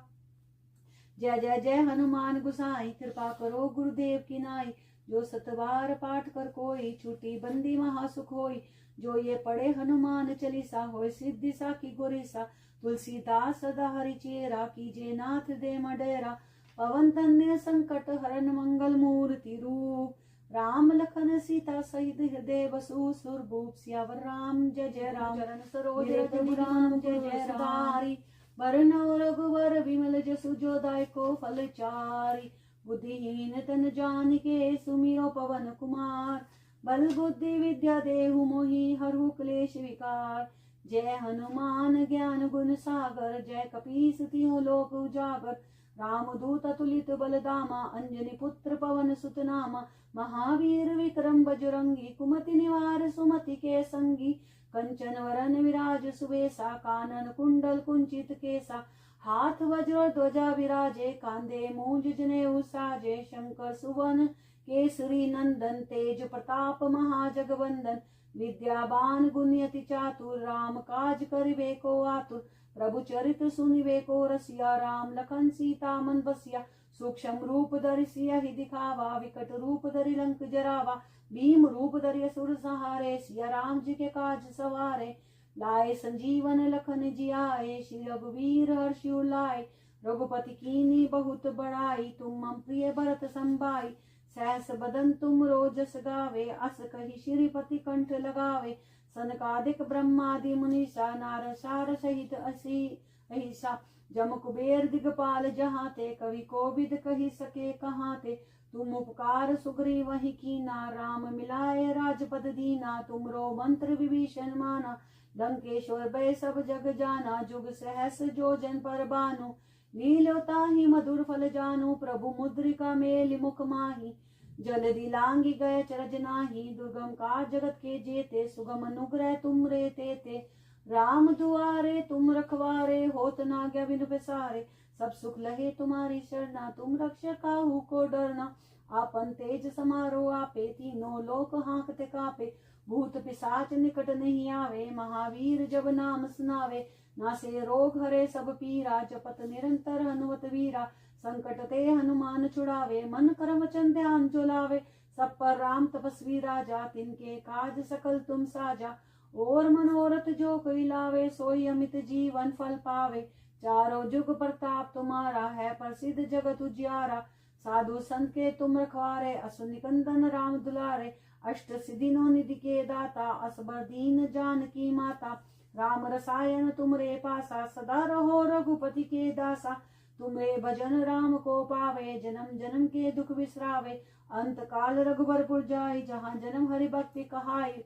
जय जय जय हनुमान गुसाई कृपा करो गुरुदेव की नाई। जो सतबार पाठ कर कोई छूटी बंदी महासुख होई। जो ये पढ़े हनुमान चालीसा होय सिद्धि साखी गोरीसा। तुलसीदास सदा हरिचेरा कीजे नाथ दे मडेरा। पवन तन्य संकट हरन मंगल मूर्ति रूप। राम लखन सीता सहित हृदय बसु सुरभूप। सियावर राम जय जय राम चरण सरोज रज राम जय जय राम। वरन रघुवर विमल जसु जो दायको फल चारि। बुद्धिहीन तन जानिके सुमिरो पवन कुमार। बल बुद्धि विद्या देहु मोहि हरहु क्लेश विकार। जय हनुमान ज्ञान गुण सागर जय कपीस तिहुँ लोक उजागर। राम दूत अतुलित बलधामा अंजनी पुत्र पवन सुत नामा। महावीर विक्रम बजरंगी कुमति निवार सुमति के संगी। कंचन वरन विराज सुबेसा कानन कुंडल कुंचित केसा। हाथ वज्र ध्वजा विराजे कांधे मूंज जनेऊ साजे। शंकर सुवन केसरी नंदन तेज प्रताप महाजगवंदन। विद्यावान गुणयति चातुर राम काज करिबे को आतुर। प्रभु चरित सुनिबे को रसिया राम लखन सीता मन बसिया। सूक्ष्म रूप धरि सियहि दिखावा विकट रूप धरि लंक जरावा। भीम रूप धरि असुर संहारे सिया राम जी के काज सवारे। लाए संजीवन लखन जियाए श्री रघुवीर हर्षि उलाए। रघुपति कीनी बहुत बड़ाई तुम मम प्रिय भरत संभाई। सहस बदन तुम रोजस गावे अस कहि श्रीपति कंठ लगावे। सनकादिक ब्रह्मादि मुनीसा नारद सार सहित अहिसा। जम कुबेर दिगपाल जहाँ ते कवि कोविद कही सके कहाँ ते। तुम उपकार सुग्रीव वही कीना राम मिलाए राजपद दीना। तुमरो मंत्र विभीषण माना लंकेश्वर भय सब जग जाना। जुग सहस जो जन पर बानु लील्योता ही मधुर फल जानू। प्रभु मुद्रिका मेलि मुख माही जलधि लांगी गए चरज नाही। दुर्गम काज जगत के जेते सुगम अनुग्रह तुम रे तेते। राम दुआरे तुम रखवारे होत न आज्ञा बिनु पैसारे। सब सुख लहे तुम्हारी शरणा तुम रक्षक काहू को डरना। आपन तेज समारो आपे तीनों लोक हांकते कापे। भूत पिशाच निकट नहीं आवे महावीर जब नाम सुनावे। नासे रोग हरे सब पीरा जपत निरंतर हनुमत वीरा। संकट ते हनुमान छुड़ावे मन कर्म वचन ध्यान जो लावे। सब पर राम तपस्वी राजा तिनके काज सकल तुम साजा। और मनोरथ जो कोई लावे सोई अमित जीवन फल पावे। चारों जुग प्रताप तुम्हारा है प्रसिद्ध जगत उजियारा। साधु संत के तुम रखवारे असुर निकंदन राम दुलारे। अष्ट सिद्धि नौ निधि के दाता असबर दीन जानकी माता। राम रसायन तुमरे पासा सदा रहो रघुपति के दासा। तुमरे भजन राम को पावे जन्म जन्म के दुख बिसरावे। अंत काल रघुबरपुर जाई जहाँ जन्म हरि भक्ति कहाई।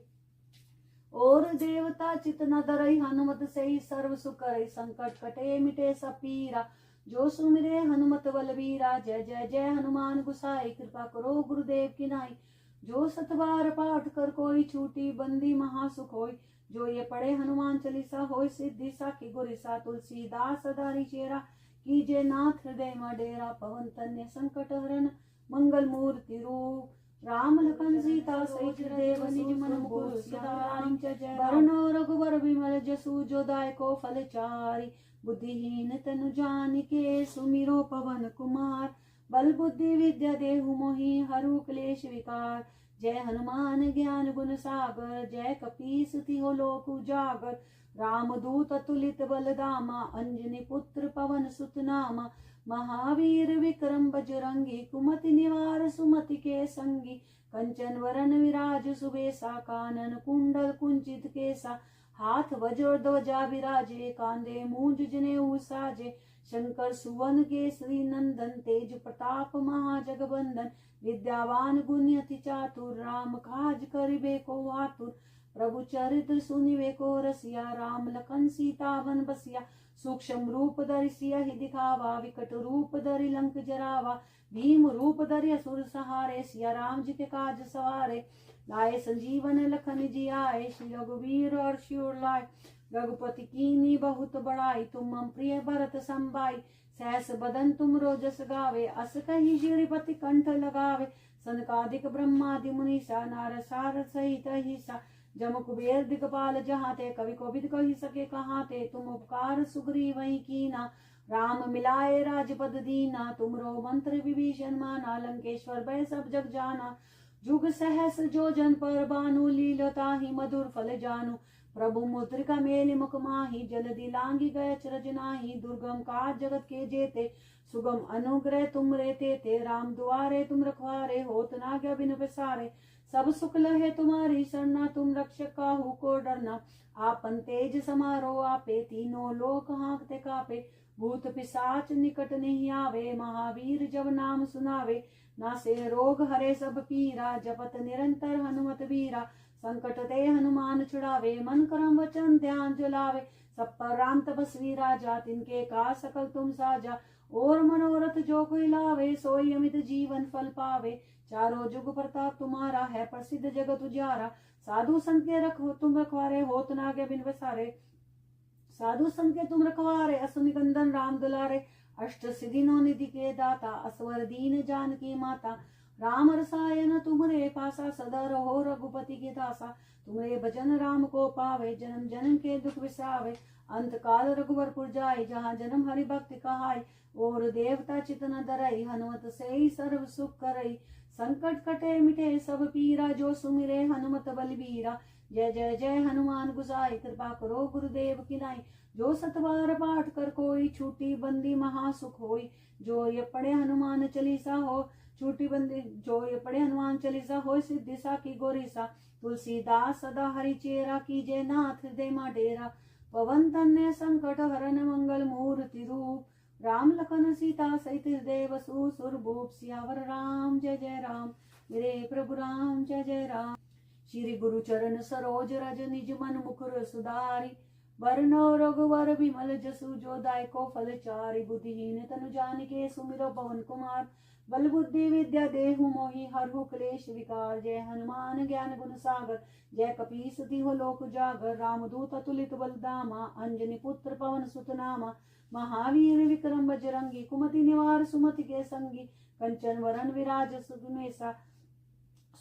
और देवता चित न धरई हनुमत से ही सर्व सुख करई। संकट कटे मिटे सब पीरा जो सुमिरे हनुमत बलबीरा। जय जय जय हनुमान गुसाई कृपा करो गुरुदेव की नाई। जो सतबार पाठ कर कोई छूटी बंदी महासुख होई। जो ये पढ़े हनुमान चालीसा होय सिद्धि साखी गोरीसा। तुलसीदास सदा चेरा कीजे नाथ हृदय मडेरा। पवन तन्य संकट हरन मंगल मूर्ति रूप। राम लखन सीता सहित देव निज मन मुकुर सुधारि। वरनो रघुवर विमल जसु जो दायको फल चारि। बुद्धिहीन तनु जानिके सुमिरो पवन कुमार। बल बुद्धि विद्या देहु मोहि हरहु क्लेश विकार। जय हनुमान ज्ञान गुण सागर जय कपीस तिहुँ लोक उजागर। राम दूत अतुलित बलधामा अंजनी पुत्र पवन सुत नामा। महावीर विक्रम बजरंगी कुमति निवार सुमति के संगी। कंचन वरन विराज सुबेसा कानन कुंडल कुंचित केसा। हाथ वज्र ध्वजा विराजे कांधे मूंज जनेऊ साजे। शंकर सुवन केसरी नंदन तेज प्रताप महाजगवंदन। विद्यावान गुणयति चातुर राम काज करिबे को आतुर। प्रभु चरित्र सुनिबे को रसिया राम लखन सीता बन बसिया। सूक्ष्म रूप धरि सियहि दिखावा विकट रूप धरि लंक जरावा। भीम रूप धरि असुर संहारे सिया राम जी के काज सवारे। लाए संजीवन लखन जियाए श्री रघुवीर हर्षि उर लाए। रघुपति कीनी बहुत बड़ाई तुम मम प्रिय भरत संभाई। सहस बदन तुम रोजस गावे, अस कही श्रीपति कंठ लगावे। सनकादिक ब्रह्मादि मुनीसा, नारद सारद सहित अहिसा। जम कुबेर दिगपाल जहाँ ते, कवि कोविद कही सके कहाँ ते। तुम उपकार सुग्रीव वही कीना, राम मिलाए राजपद दीना। तुमरो मंत्र विभीषण माना, लंकेश्वर भय सब जग जाना। जुग सहस जो जन पर बानु, लीलता ही मधुर फल जानू। प्रभु मुद्रिका मेलि मुख माही, जलधि लांगी गए चरज नाही। दुर्गम काज जगत के जेते, सुगम अनुग्रह तुम रे ते। राम दुआरे तुम रखवारे, होत न आज्ञा बिनु पैसारे। सब सुख लहे तुम्हारी सरना, तुम रक्षक काहू को डरना। आपन तेज समारो आपे, तीनों लोक हाँकते कापे। भूत पिशाच निकट नहीं आवे, महावीर जब नाम सुनावे। नासे रोग हरे सब पीरा, जपत निरंतर हनुमत बीरा। संकट ते हनुमान छुड़ावे, मन करम वचन ध्यान जुलावे। सब पर राम तपस्वी राजा, तिनके का सकल तुम साजा। और मनोरथ जो कोई लावे, सोई अमित जीवन फल पावे। चारों जुग प्रताप तुम्हारा है, प्रसिद्ध जगत उजियारा। साधु संत के रखो तुम रखवारे, होत न आज्ञा बिनु पैसारे। साधु संत के तुम रखवारे, असुर निकंदन राम दुलारे। अष्ट सिद्धि नौ निधि के दाता, असवर दीन जानकी माता। राम रसायन तुम्हारे पासा, सदा रहो रघुपति के दासा। तुम्हारे भजन राम को पावे, जन्म जन्म के दुख विसावे। अंत काल रघुवरपुर जाय, जहाँ जन्म हरि भक्ति कहाय। और देवता चित न डरई, हनुमत से ही सर्व सुख करई। संकट कटे मिटे सब पीरा, जो सुमिरे हनुमत बलबीरा। जय जय जय हनुमान गुसाई, कृपा करो गुरुदेव की नाई। जो सतवार पाठ कर कोई, छूटी बंदी महासुख होई। जो ये पढ़े हनुमान चालीसा हो, छूटी बंदी। जो ये पढ़े हनुमान चालीसा हो, सिद्धि साखी गोरीसा। तुलसीदास सदा हरि चेरा, कीजे नाथ हृदय मा डेरा। पवन तनय संकट हरन, मंगल मूर्ति रूप। राम लखन सीता सहित हृदय बसु, सुरभूप सियावर राम जय जय राम। मेरे प्रभु राम जय जय राम। श्री गुरु चरण सरोज रज, निज मन मुकुर सुधारी। बरनौ रघुवर बिमल जसु, जो दायको फल चारि। बुद्धिहीन तनु जानिके, सुमिरो पवन कुमार। बल बुद्धि विद्या देहु मोहि, हरहु क्लेश विकार। जय हनुमान ज्ञान गुण सागर, जय कपीस तिहुँ लोक उजागर। रामदूत अतुलित बल धामा, अंजनी पुत्र पवन सुत नामा। महावीर विक्रम बजरंगी, कुमति निवार सुमति के संगी। कंचन वरन विराज सुबेसा,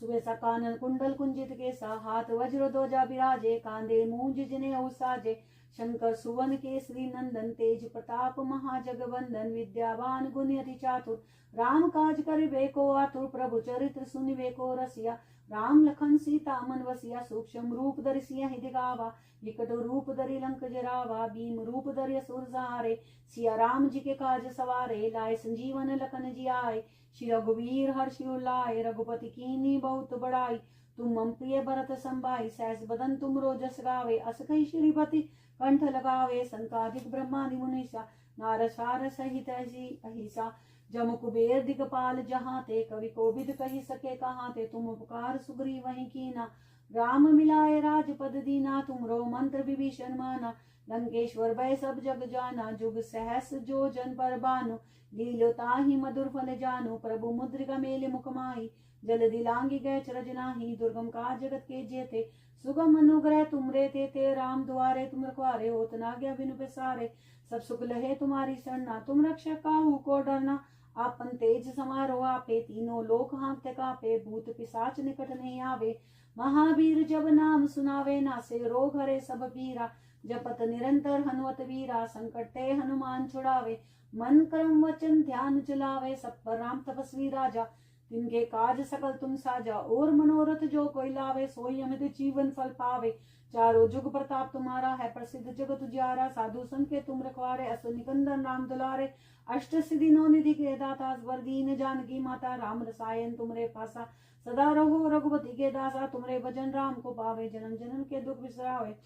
सुबेसा कानन कुंडल कुंजित केसा। हाथ वज्र ध्वजा बिराजे, कांधे मूंज जनेऊ साजे। शंकर सुवन केसरी नंदन, तेज प्रताप महाजगवंदन। विद्यावान गुणी अति चातुर, राम काज करिबे को आतुर। प्रभु चरित्र सुनिबे को रसिया, राम लखन सीता मन बसिया। सूक्ष्म रूप धरि सियहि दिखावा, विकट रूप धरि लंक जरावा। भीम रूप धरि असुर सहारे, सिया राम जी के काज सवारे। लाए संजीवन लखन जियाए, श्री रघुवीर हर्षि उर रघुपति कीन्ही बहुत बड़ाई। तुम मम प्रिय भरत संभाई, सहस बदन तुम रोजस गावे। अस कहि श्रीपति कंठ लगावे, संकादिक ब्रह्मादि मुनीसा। नारद सारद सहित अहिसा, जम कुबेर दिगपाल जहाँ ते। कवि कोविद कही सके कहाँ ते, तुम उपकार सुग्रीव वही कीना। राम मिलाए राजपद दीना, तुमरो मंत्र विभीषण माना। लंकेश्वर भय सब जग जाना, जुग सहस जो जन पर बानु। लीलोता ही मधुर फल जानू, प्रभु मुद्रिका मेलि मुख माही। जलधि लांगी गए चरज नाही, दुर्गम काज जगत के जेते। सुगम अनुग्रह तुम रे ते, राम दुआरे तुम रखवारे। होत न आज्ञा बिनु पैसारे, सब सुख लहे तुम्हारी सरना। तुम रक्षक काहू को डरना, आपन तेज समारो आपे। तीनों लोक हाँकते कापे, भूत पिशाच निकट नहीं आवे। महावीर जब नाम सुनावे, नासे रोग हरे सब पीरा। जपत निरंतर हनुमत वीरा, संकट ते हनुमान छुड़ावे। मन कर्म वचन ध्यान चलावे, सब पर राम तपस्वी राजा। तिनके काज सकल तुम साजा, और मनोरथ जो कोई लावे। सोई अमित जीवन फल पावे, चारों जुग प्रताप तुम्हारा है, प्रसिद्ध जगत उजियारा। साधु संत के तुम रखवारे, असुर निकंदन राम दुलारे। अष्ट सिद्धि नौ निधि के दाता, स्वर दीन जानकी माता। राम रसायन तुमरे पासा, सदा रहो रघुपति के दासा। तुमरे भजन राम को पावे, जन्म जन्म के दुख बिसरावे।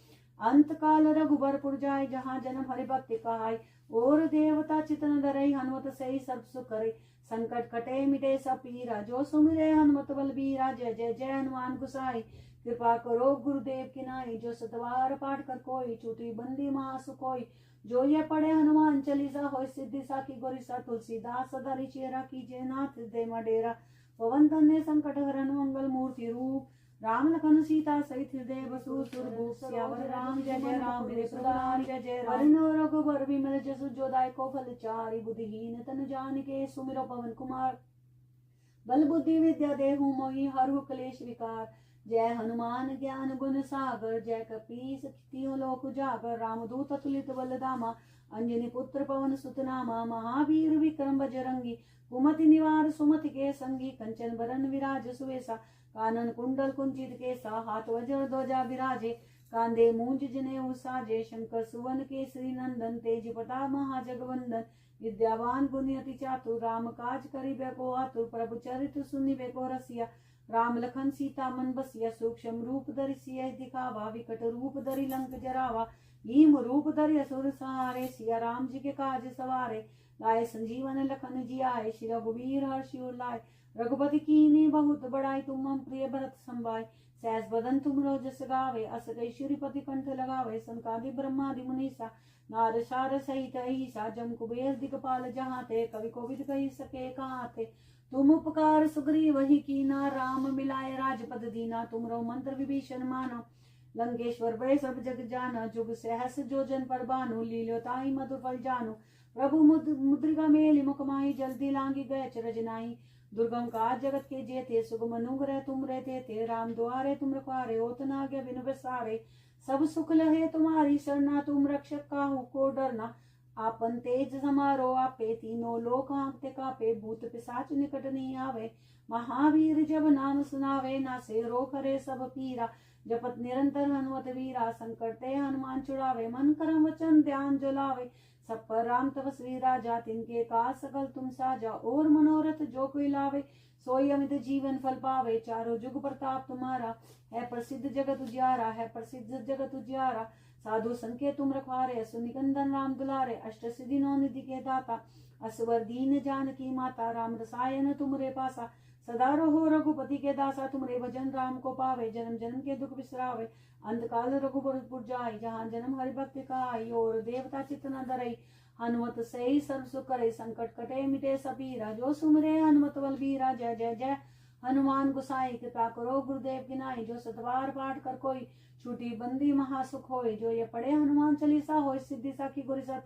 अंत काल रघुबरपुर जाय, जहाँ जन्म हरि भक्ति कहाय। और देवता चितन धरई, हनुमत से ही सर्व सुख करे। संकट कटे मिटे सब पीरा, जो सुमिरे हनुमत बलबीरा। जय जय जय हनुमान गुसाई, कृपा करो गुरुदेव की नाई। जो सतवार पाठ कर कोई, छूटी बंदी महासुख होई। जो ये पढ़े हनुमान चालीसा, होय सिद्धि साखी गोरीसा। तुलसीदास सदा हरि चेरा, कीजे नाथ हृदय मा डेरा। पवन तनय संकट हरन, मंगल मूर्ति रूप। राम लखन सीता सहित हृदय बसु सुरभूप सियावर राम जय जय राम मेरे प्रभु राम जय जय राम। वर्ण रघुबर विमल जसु जोदाय को फल चारि बुद्धिहीन तनु जानिके सुमिरो पवन कुमार। बल बुद्धि विद्या देहु मोहि हरहु क्लेश विकार। जय हनुमान ज्ञान गुण सागर जय कपीस तिहुँ लोक उजागर। रामदूत अतुलित बल धामा अंजनी पुत्र पवन सुत नामा। महावीर विक्रम बजरंगी कुमति निवार सुमति के संगी। कंचन बरन विराज सुवेसा कानन कुंडल कुंचित केसा। हाथ वज्र ध्वजा विराजे कांधे मूंज जनेऊ साजे। शंकर सुवन केसरी नंदन तेज प्रताप महाजगवंदन। विद्यावान गुणी अति चातुर राम काज करिबे को आतुर। प्रभु चरित्र सुनिबे को रसिया राम लखन सीता मन बसिया। सूक्ष्म रूप धरि सियहि दिखावा विकट रूप धरि लंक जरावा। भीम रूप धरि असुर संहारे सिया राम जी के काज सवारे। लाए संजीवन लखन जियाए श्री रघुवीर हर्षि उर लाए। रघुपति कीन्ही बहुत बड़ाई तुम मम प्रिय भरत संभाय। सहस बदन तुमरो जस गावे अस कई श्रीपति कंठ लगावे। सनकादि ब्रह्मादि मुनीसा नारद शारद सहित अहिसा। जम कुबेर दिगपाल जहाँ ते कवि कोविद कही सके कहाँ थे। तुम उपकार सुग्रीव ही कीना राम मिलाए राजपद दीना। तुमरो मंत्र विभीषण मानो लंकेश्वर भय सब जग जाना। जुग सहस जो जन पर बानु लील्यो ताहि मधुर फल जानु। प्रभु मुद्रिका मेलि मुख माहि जल्दी लांगी गए चरज नाहि। दुर्गम काज जगत के जेते सुगम अनुग्रह तुम रहते थे। राम द्वारे तुम रखवारे होत न आज्ञा बिनु पैसारे। सब सुख लहे तुम्हारी सरना तुम रक्षक काहू को डरना। आपन तेज समारो आपे तीनों लोक हाँकते कापे। भूत पिशाच निकट नहीं आवे महावीर जब नाम सुनावे। नासे रोग हरे सब पीरा जपत निरंतर हनुमत वीरा। संकट ते हनुमान छुड़ावे मन करम वचन ध्यान जो लावे। सब पर राम तपस्वी राजा तिनके काज सकल तुम साजा। और मनोरथ जो कोई लावे सोई अमित जीवन फल पावे। चारों जुग प्रताप तुम्हारा है प्रसिद्ध जगत उजियारा है प्रसिद्ध जगत उजियारा। साधु संख्य तुम रखवारे असु निकंदन राम दुलारे। अष्ट सिद्धि नौ निधि के दाता असवर दीन जानकी माता। राम रसायन तुमरे पासा सदा रहो रघुपति के दासा। तुमरे भजन राम को पावे जन्म जन्म के दुख बिसरावे। अंत काल रघुपुर जाय जहाँ जन्म हरि भक्ति का आई। और देवता चित्त न धरई हनुमत सही सर्व सुख करे। संकट कटे मिटे सबीरा जो सुमरे हनुमत बलबीरा। जय जय जय हनुमान गोसाई कृपा करो गुरुदेव की नाई। जो सतवार पाठ कर कोई छूटी बंदी महासुख होय। जो ये पढ़े हनुमान चालीसा होय सिद्धि साखी गुरिसा।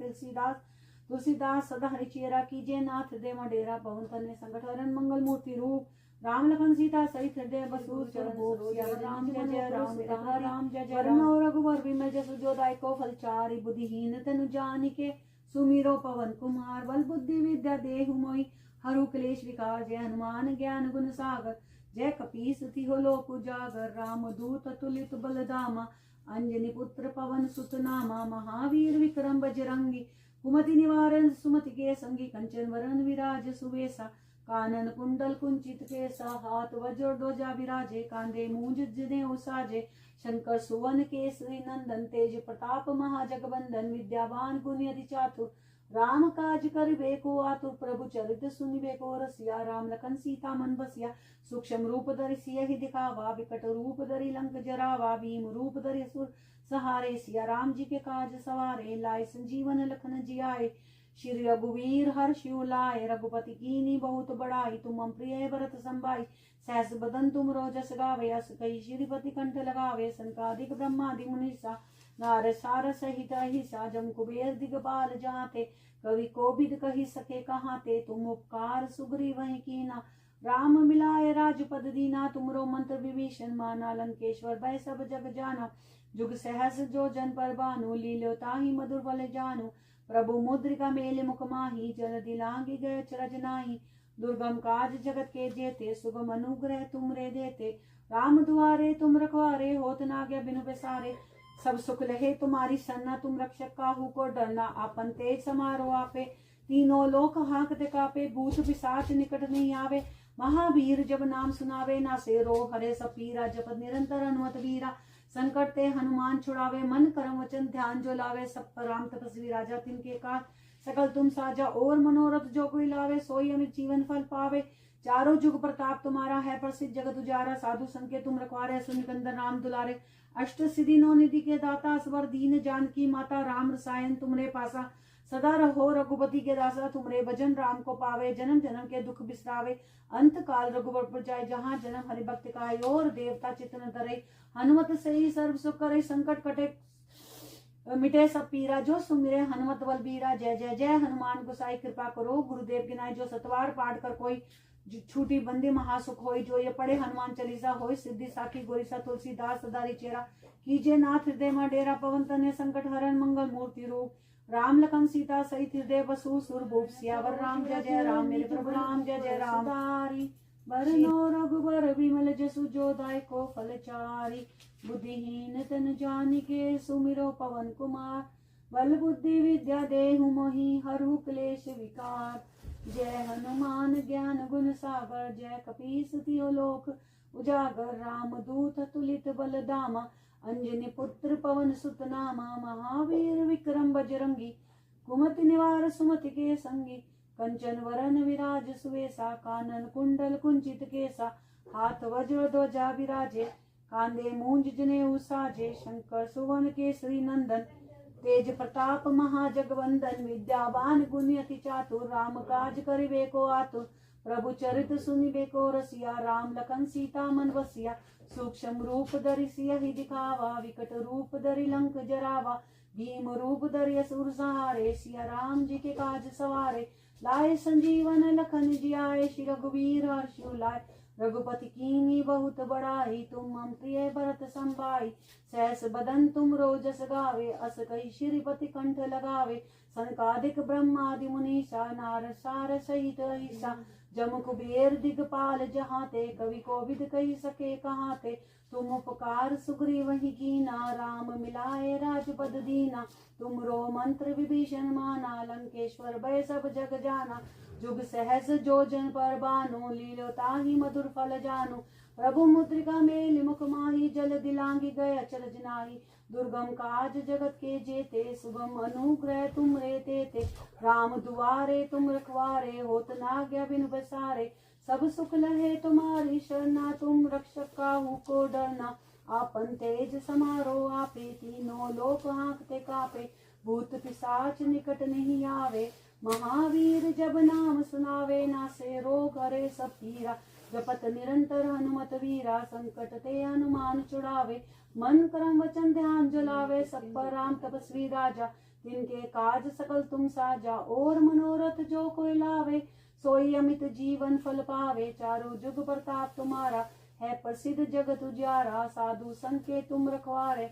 तुलसीदास सदा हरिचेरा कीजे नाथ दे डेरा। पवन तनय संकट हरन मंगल मूर्ति रूप। राम लखन सीता सहित हृदय बसु राम जय जय राम राम जय जय राम। रघुवर विमल जसु जो दाय को फल चारि। बुद्धिहीन तनु जानिके सुमिरो पवन कुमार। बल बुद्धि विद्या देहु मोहि हरहु क्लेश विकार। जय हनुमान ज्ञान गुण सागर जय कपीस तिहुँ लोक उजागर। राम दूत अतुलित बल धामा अंजनी पुत्र पवन सुत नामा। महावीर विक्रम बजरंगी कुमति निवारण सुमति के संगी। कंचन वरन विराज सुवेसा कानन कुंडल कुंचित केसा। हाथ वज्र ध्वजा विराजे कांधे मूंज जनेऊ साजे। शंकर सुवन केसरी नंदन तेज प्रताप महाजगवंदन। विद्यावान गुणी अति चातुर राम काज करिबे को आतुर। प्रभु चरित्र सुनिबे को रसिया राम लखन सीता मन बसिया। सूक्ष्म रूप धरि सियहि दिखावा विकट रूप धरि लंक जरावा। भीम रूप धरि असुर सहारे सिया राम जी के काज सवारे। लाए संजीवन लखन जियाए श्री रघुवीर हर्षि उर लाए। रघुपति कीन्ही बहुत बड़ाई तुम मम प्रिय भरत संभाई। सहस बदन तुम रोजस गावे अस कई श्रीपति कंठ लगावे। सनकादिक ब्रह्मादि मुनीसा नारद शारद सहित अहिसा। जम कुबेर दिगपाल जहाँ ते कवि कोविद कही सके कहाँ ते। तुम उपकार सुग्रीव ही कीना राम मिलाए राजपद दीना। तुमरो मंत्र विभीषण माना लंकेश्वर भय सब जग जाना। जुग सहस जो जन पर बानु लील्यो ताहि मधुर फल जानु। प्रभु मुद्रिका मेलि मुख माहि जल्दी लांगी गए चरज नाहि। दुर्गम काज जगत के जेते सुगम अनुग्रह तुमरे देते। राम दुआरे तुम रखवारे होत न आज्ञा बिनु पैसारे। सब सुख लहे तुम्हारी सरना तुम रक्षक काहू को डरना। आपन तेज समारो आपे तीनों लोक हाँकते कापे। भूत पिशाच निकट नहीं आवे महावीर जब नाम सुनावे। नासे रोग हरे सब पीरा जपत निरंतर हनुमत वीरा। संकट ते हनुमान छुड़ावे मन करम वचन ध्यान जो लावे। सब पर राम तपस्वी राजा तिनके काज सकल तुम साजा। और मनोरथ जो कोई लावे सोई अमित जीवन फल पावे। चारों जुग प्रताप तुम्हारा है प्रसिद्ध जगत उजारा। साधु संख्य तुम रखवारे सुनिकंदन राम दुलारे। अष्ट सिद्धि नौ निधि के दाता असवर दीन जानकी माता। राम रसायन तुमरे पासा सदा रहो रघुपति के दासा, तुमरे भजन राम को पावे, जन्म जन्म के दुख बिसरावे। अंत काल रघुबर पर जाए, जहाँ जन्म हरि भक्त का, और देवता चितन धरे। हनुमत सही सर्व सुख करे, संकट कटे मिटे सब पीरा। जो सुमिरे हनुमत बलबीरा, जय जय जय हनुमान गोसाई कृपा करो गुरुदेव गिनाई। जो सतवार पाठ कर कोई छूटी बंदी महासुख होई, जो ये पढ़े हनुमान चालीसा होई सिद्धि साखी गोरीसा। तुलसीदास सदारी चेरा, कीजे नाथ हृदय में डेरा। पवन तनय संकट हरण, मंगल मूर्ति रूप। राम लखन सीता सहित हृदय बसु, सुरभूप सियावर राम। जय जय राम मेरे प्रभु राम, जय जय राम। दारी बरनो रघुबर बिमल जसु, जो दायको फलचारी। बुद्धिहीन तन जानिके, सुमिरो पवन कुमार। बल बुद्धि विद्या देहु मोहि, हरहु क्लेश विकार। जय हनुमान ज्ञान गुण सागर, जय कपीस तियो लोक उजागर। राम दूत तुलित बल धामा, अंजनी पुत्र पवन सुत नामा। महावीर विक्रम बजरंगी, कुमति निवार सुमति के संगी। कंचन वरन विराज सुवेसा, कानन कुंडल कुंचित केसा। हाथ वज्र ध्वजा विराजे, कांधे मूंज जनेऊ साजे। शंकर सुवन केसरी नंदन, तेज प्रताप महाजगवंदन। विद्यावान गुणी अति चातुर, राम काज करिबे को आतुर। प्रभु चरित सुनिबे को रसिया, राम लखन सीता मन बसिया। सूक्ष्म रूप धरि सियहि दिखावा, विकट रूप धरि लंक जरावा। भीम रूप धरि असुर सहारे, सिया राम जी के काज सवारे। लाए संजीवन लखन जियाए, श्री रघुवीर हर्षि उलाए। रघुपति कीन्ही बहुत बड़ाई, तुम मम प्रिय भरत संभाई। सहस बदन तुम रोजस गावे, अस कहि श्रीपति कंठ लगावे। सनकादिक ब्रह्मादि मुनीसा, नारद सार सहित अहिसा। जम कुबेर दिगपाल जहाते, कवि कोविद कही सके कहाते। तुम उपकार सुग्रीवहि कीना, राम मिलाए राजपद दीना। तुम रो मंत्र विभीषण माना, लंकेश्वर भय सब जग जाना। जुग सहस जो जन पर बानो, लीलोता ही मधुर फल जानो। प्रभु मुद्रिका मेलि मुख माही, जल दिलांगी गए अचरज नाही। दुर्गम काज जगत के जेते, सुगम अनुग्रह तुम रे तेते। राम दुआरे तुम रखवारे, होत न आज्ञा बिनु बसारे। सब सुख लहे तुम्हारी शरणा, तुम रक्षक काहू को डरना। आपन तेज समारो आपे, तीनों लोक हाँकते कापे। भूत पिशाच निकट नहीं आवे, महावीर जब नाम सुनावे। नासे रोग हरे सब पीरा, जपत निरंतर हनुमत वीरा। संकट ते हनुमान छुड़ावे, मन कर्म वचन ध्यान जलावे। सब पर राम तपस्वी राजा, तिनके काज सकल तुम साजा। और मनोरथ जो कोई लावे, सोई अमित जीवन फल पावे। चारों जुग प्रताप तुम्हारा, है प्रसिद्ध जगत उजियारा। साधु संत के तुम रखवारे,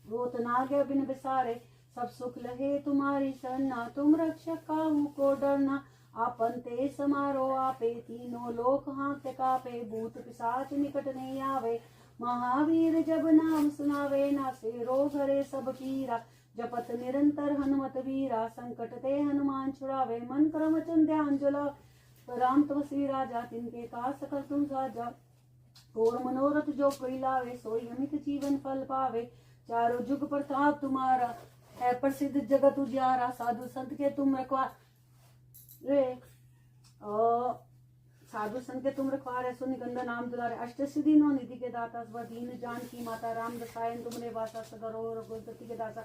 होत न आज्ञा बिन बिसारे। सब सुख लहे तुम्हारी शरणा, तुम रक्षक काहू को डरना। आपन तेज समारो आपे, तीनों लोक हाँकते कापे। भूत पिशाच निकट नहीं आवे, महावीर जब नाम सुनावे। नासे रोग हरे सब पीरा, जपत निरंतर हनुमत वीरा। संकट ते हनुमान छुड़ावे, मन क्रम वचन ध्यान जलावे। राम तपस्वी राजा, तिनके काज सकल तुम साजा। और मनोरथ जो कोई लावे, सोई अमित जीवन फल पावे। चारों जुग प्रताप तुम्हारा, है प्रसिद्ध जगत उजियारा। साधु संत के तुम रखवारे, साधु संत के तुम रखवारे। सुनि गंधा नाम दुलारे, अष्ट सिद्धि नौ निधि के दाता। दीन जानकी माता, राम रसायन तुमरे वासा। सदा रहो रघुपति के दासा,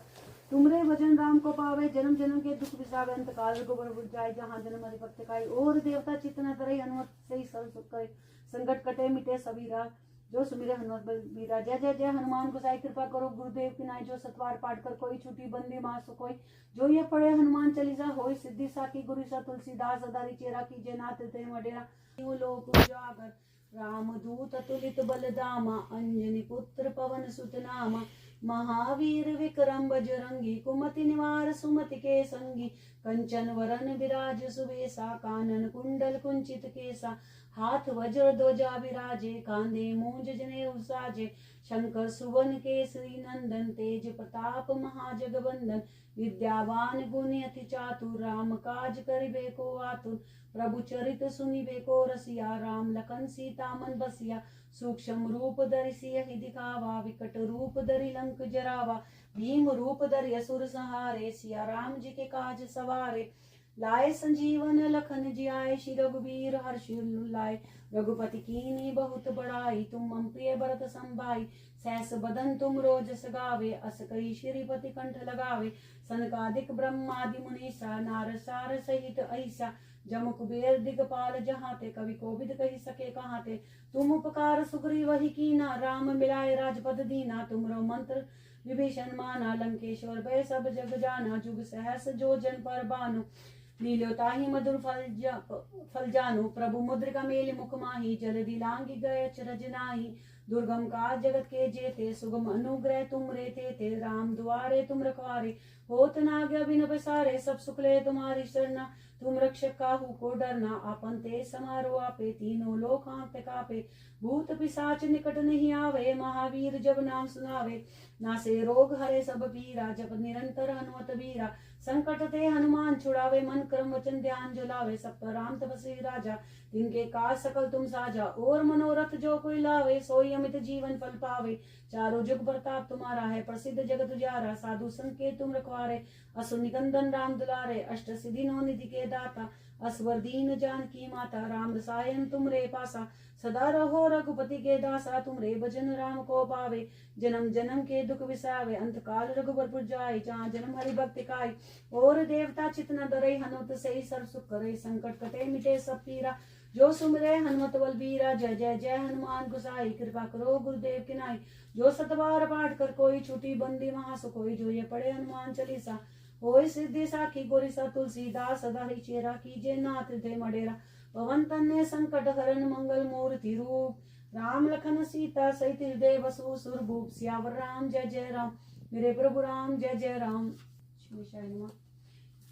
तुमरे भजन राम को पावे। जन्म जन्म के दुख बिसावे, अंत काल रघुबर बुझ जाए। जहाँ जन्म हरि भक्त काई, और देवता चित्त न धरे। हनुमत सही सर्व सुख करे, संकट कटे मिटे सबीरा। जो सुमिरे हनुमत बलबीरा, जय जय जय हनुमान गोसाई कृपा करो गुरुदेव की नाई। जो सतवार पाठ कर कोई छूटी बंदी मासु कोई, जो ये पढ़े हनुमान चालीसा होई सिद्धि साखी गुरुसा। तुलसीदास सदारी चेरा, कीजे नाथ हृदय में डेरा। लोक उजागर, राम दूत तुलित बल धामा। अंजनी पुत्र पवन सुत नामा। महावीर विक्रम बजरंगी, कुमति निवार सुमति के संगी। कंचन वरन विराज सुवेसा, कानन कुंडल कुंचित केसा। हाथ वज्र ध्वजा विराजे, कांधे मूंज जनेऊ साजे। शंकर सुवन केसरी नंदन, तेज प्रताप महाजगवंदन। विद्यावान गुणी अति चातुर, राम काज करिबे को आतुर। प्रभु चरित सुनिबे को रसिया, राम लखन सीता मन बसिया। सूक्ष्म रूप धरि सियहि दिखावा, विकट रूप धरि लंक जरावा। भीम रूप धरि असुर संहारे, सिया राम जी के काज सवारे। लाए संजीवन लखन जियाए, श्री रघुबीर हर्ष लाए। रघुपति कीनी बहुत बड़ाई, तुम मम प्रिय भरत संभाई। सहस बदन तुम रोजस गावे, अस कही श्रीपति कंठ लगावे। सनकादिक ब्रह्मादि मुनीसा, नारद सार सहित ऐसा। जम कुबेर दिगपाल जहाते, कवि कोविद कही सके कहाते। तुम उपकार सुग्रीव ही कीना, राम मिलाए राजपद दीना। तुमरो मंत्र विभीषण माना, लंकेश्वर भय सब जग जाना। जुग सहस जो जन पर बानु, लील्यो ताहि मधुर फल जानू। प्रभु मुद्रिका मेलि मुख माहि, जलधि लांघि गए अचरज नाहि। दुर्गम काज जगत के जेते, सुगम अनुग्रह तुम रे थे। राम दुआरे तुम रखवारे, होत न आज्ञा बिनु पसारे। सब सुख ले तुम्हारी शरणा, तुम रक्षक काहू को डरना। आपन ते समारो आपे, तीनों लोक कांपते कापे। भूत पिशाच निकट नहीं आवे, महावीर जब नाम सुनावे। नासे रोग हरे सब पीरा, जप निरंतर हनुमत बीरा। संकट ते हनुमान छुड़ावे, मन क्रम वचन ध्यान जुलावे। सब पर राम तपस्वी राजा, तिनके काज सकल तुम साजा। और मनोरथ जो कोई लावे, सोई अमित जीवन फल पावे। चारों जुग प्रताप तुम्हारा है, प्रसिद्ध जगत उजारा। साधु संत के तुम रखवारे, असुर निकंदन राम दुलारे। अष्ट सिद्धि नौ निधि के दाता, असवर दीन जानकी माता। राम रसायन तुम रे पासा, सदा रहो रघुपति के दासा। तुम रे भजन राम को पावे, जन्म जन्म के दुख विसावे। अंत काल रघुबर जाय, जहाँ जन्म हरि भक्ति काई। और देवता चित न डरे, हनुमत से सर्व सुख करे। संकट कटे मिटे सब पीरा, जो सुमिरे हनुमत बलबीरा। जय जय जय हनुमान गोसाई, कृपा करो गुरुदेव की नाई। जो सतबार पाठ कर कोई, छुटी बंदी महासुख होई। जो ये पढ़े हनुमान चालीसा, होय सिद्धि साखी। गोरिसा तुलसीदास सदा ही चेरा, कीजे नाथ हृदय मडेरा। पवन तन्ने संकट हरन, मंगल मूर्ति रूप। राम लखन सीता सहित हृदय बसु, सुरभूप। सियावर राम जय जय राम, मेरे प्रभु राम जय जय राम।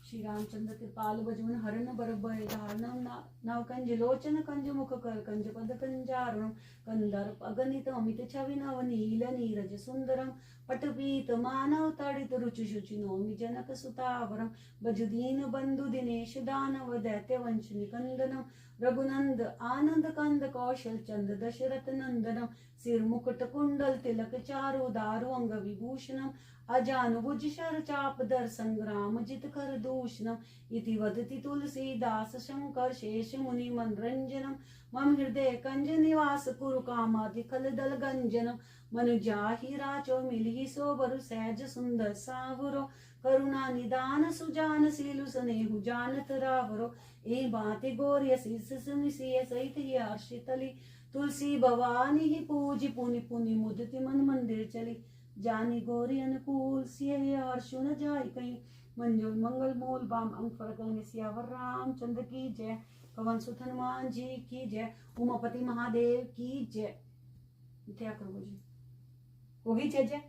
श्री रामचंद्र कृपाल भजन हरन बर भय धारणम। नव कंज लोचन कंज मुख कर, कंज पद कंजारणम। कंदर्प अगणित अमित छवि, नव नील नीरज सुंदरम। पटपीत मानव तड़ित रुचि शुचि, नौमि जनक सुतावरम। बजुदीन बंधु दिनेश, दानव दैत्य वंश निकंदनम। रघुनंद आनंद कंद कौशल चंद, दशरथ नंदनम। सिर मुकुट कुंडल तिलक, चारु दारु अंग विभूषणम। अजानुभुज शर चाप धर, संग्राम जित कर दूषणम। इति वदति तुलसीदास, शंकर शेष मुनि मनरंजनम। मम हृदय कंज निवास, कुरु कामादि खल दल गंजनम। मनु जाहि राचो मिलहि, सो बरु सहज सुंदर सावरो। करुणा निदान सुजान, सीलु सनेहु जानत रावरो। ए बाति गोरिय शीस सुनिसिय, सहित ही हर्षितली। तुलसी भवानी ही पूजी, पुनि पुनि मुदिति मन मंदिर चली। जानी गोरी अनुकूल, सिय हर्षु न जाय कहीं। मंजूर मंगल मूल बाम अंक फरकंग, सियावर रामचंद्र की जय। पवन सुत हनुमान जी की जय। उमापति महादेव की जय। क्या करोगे जी, होगी जय जय।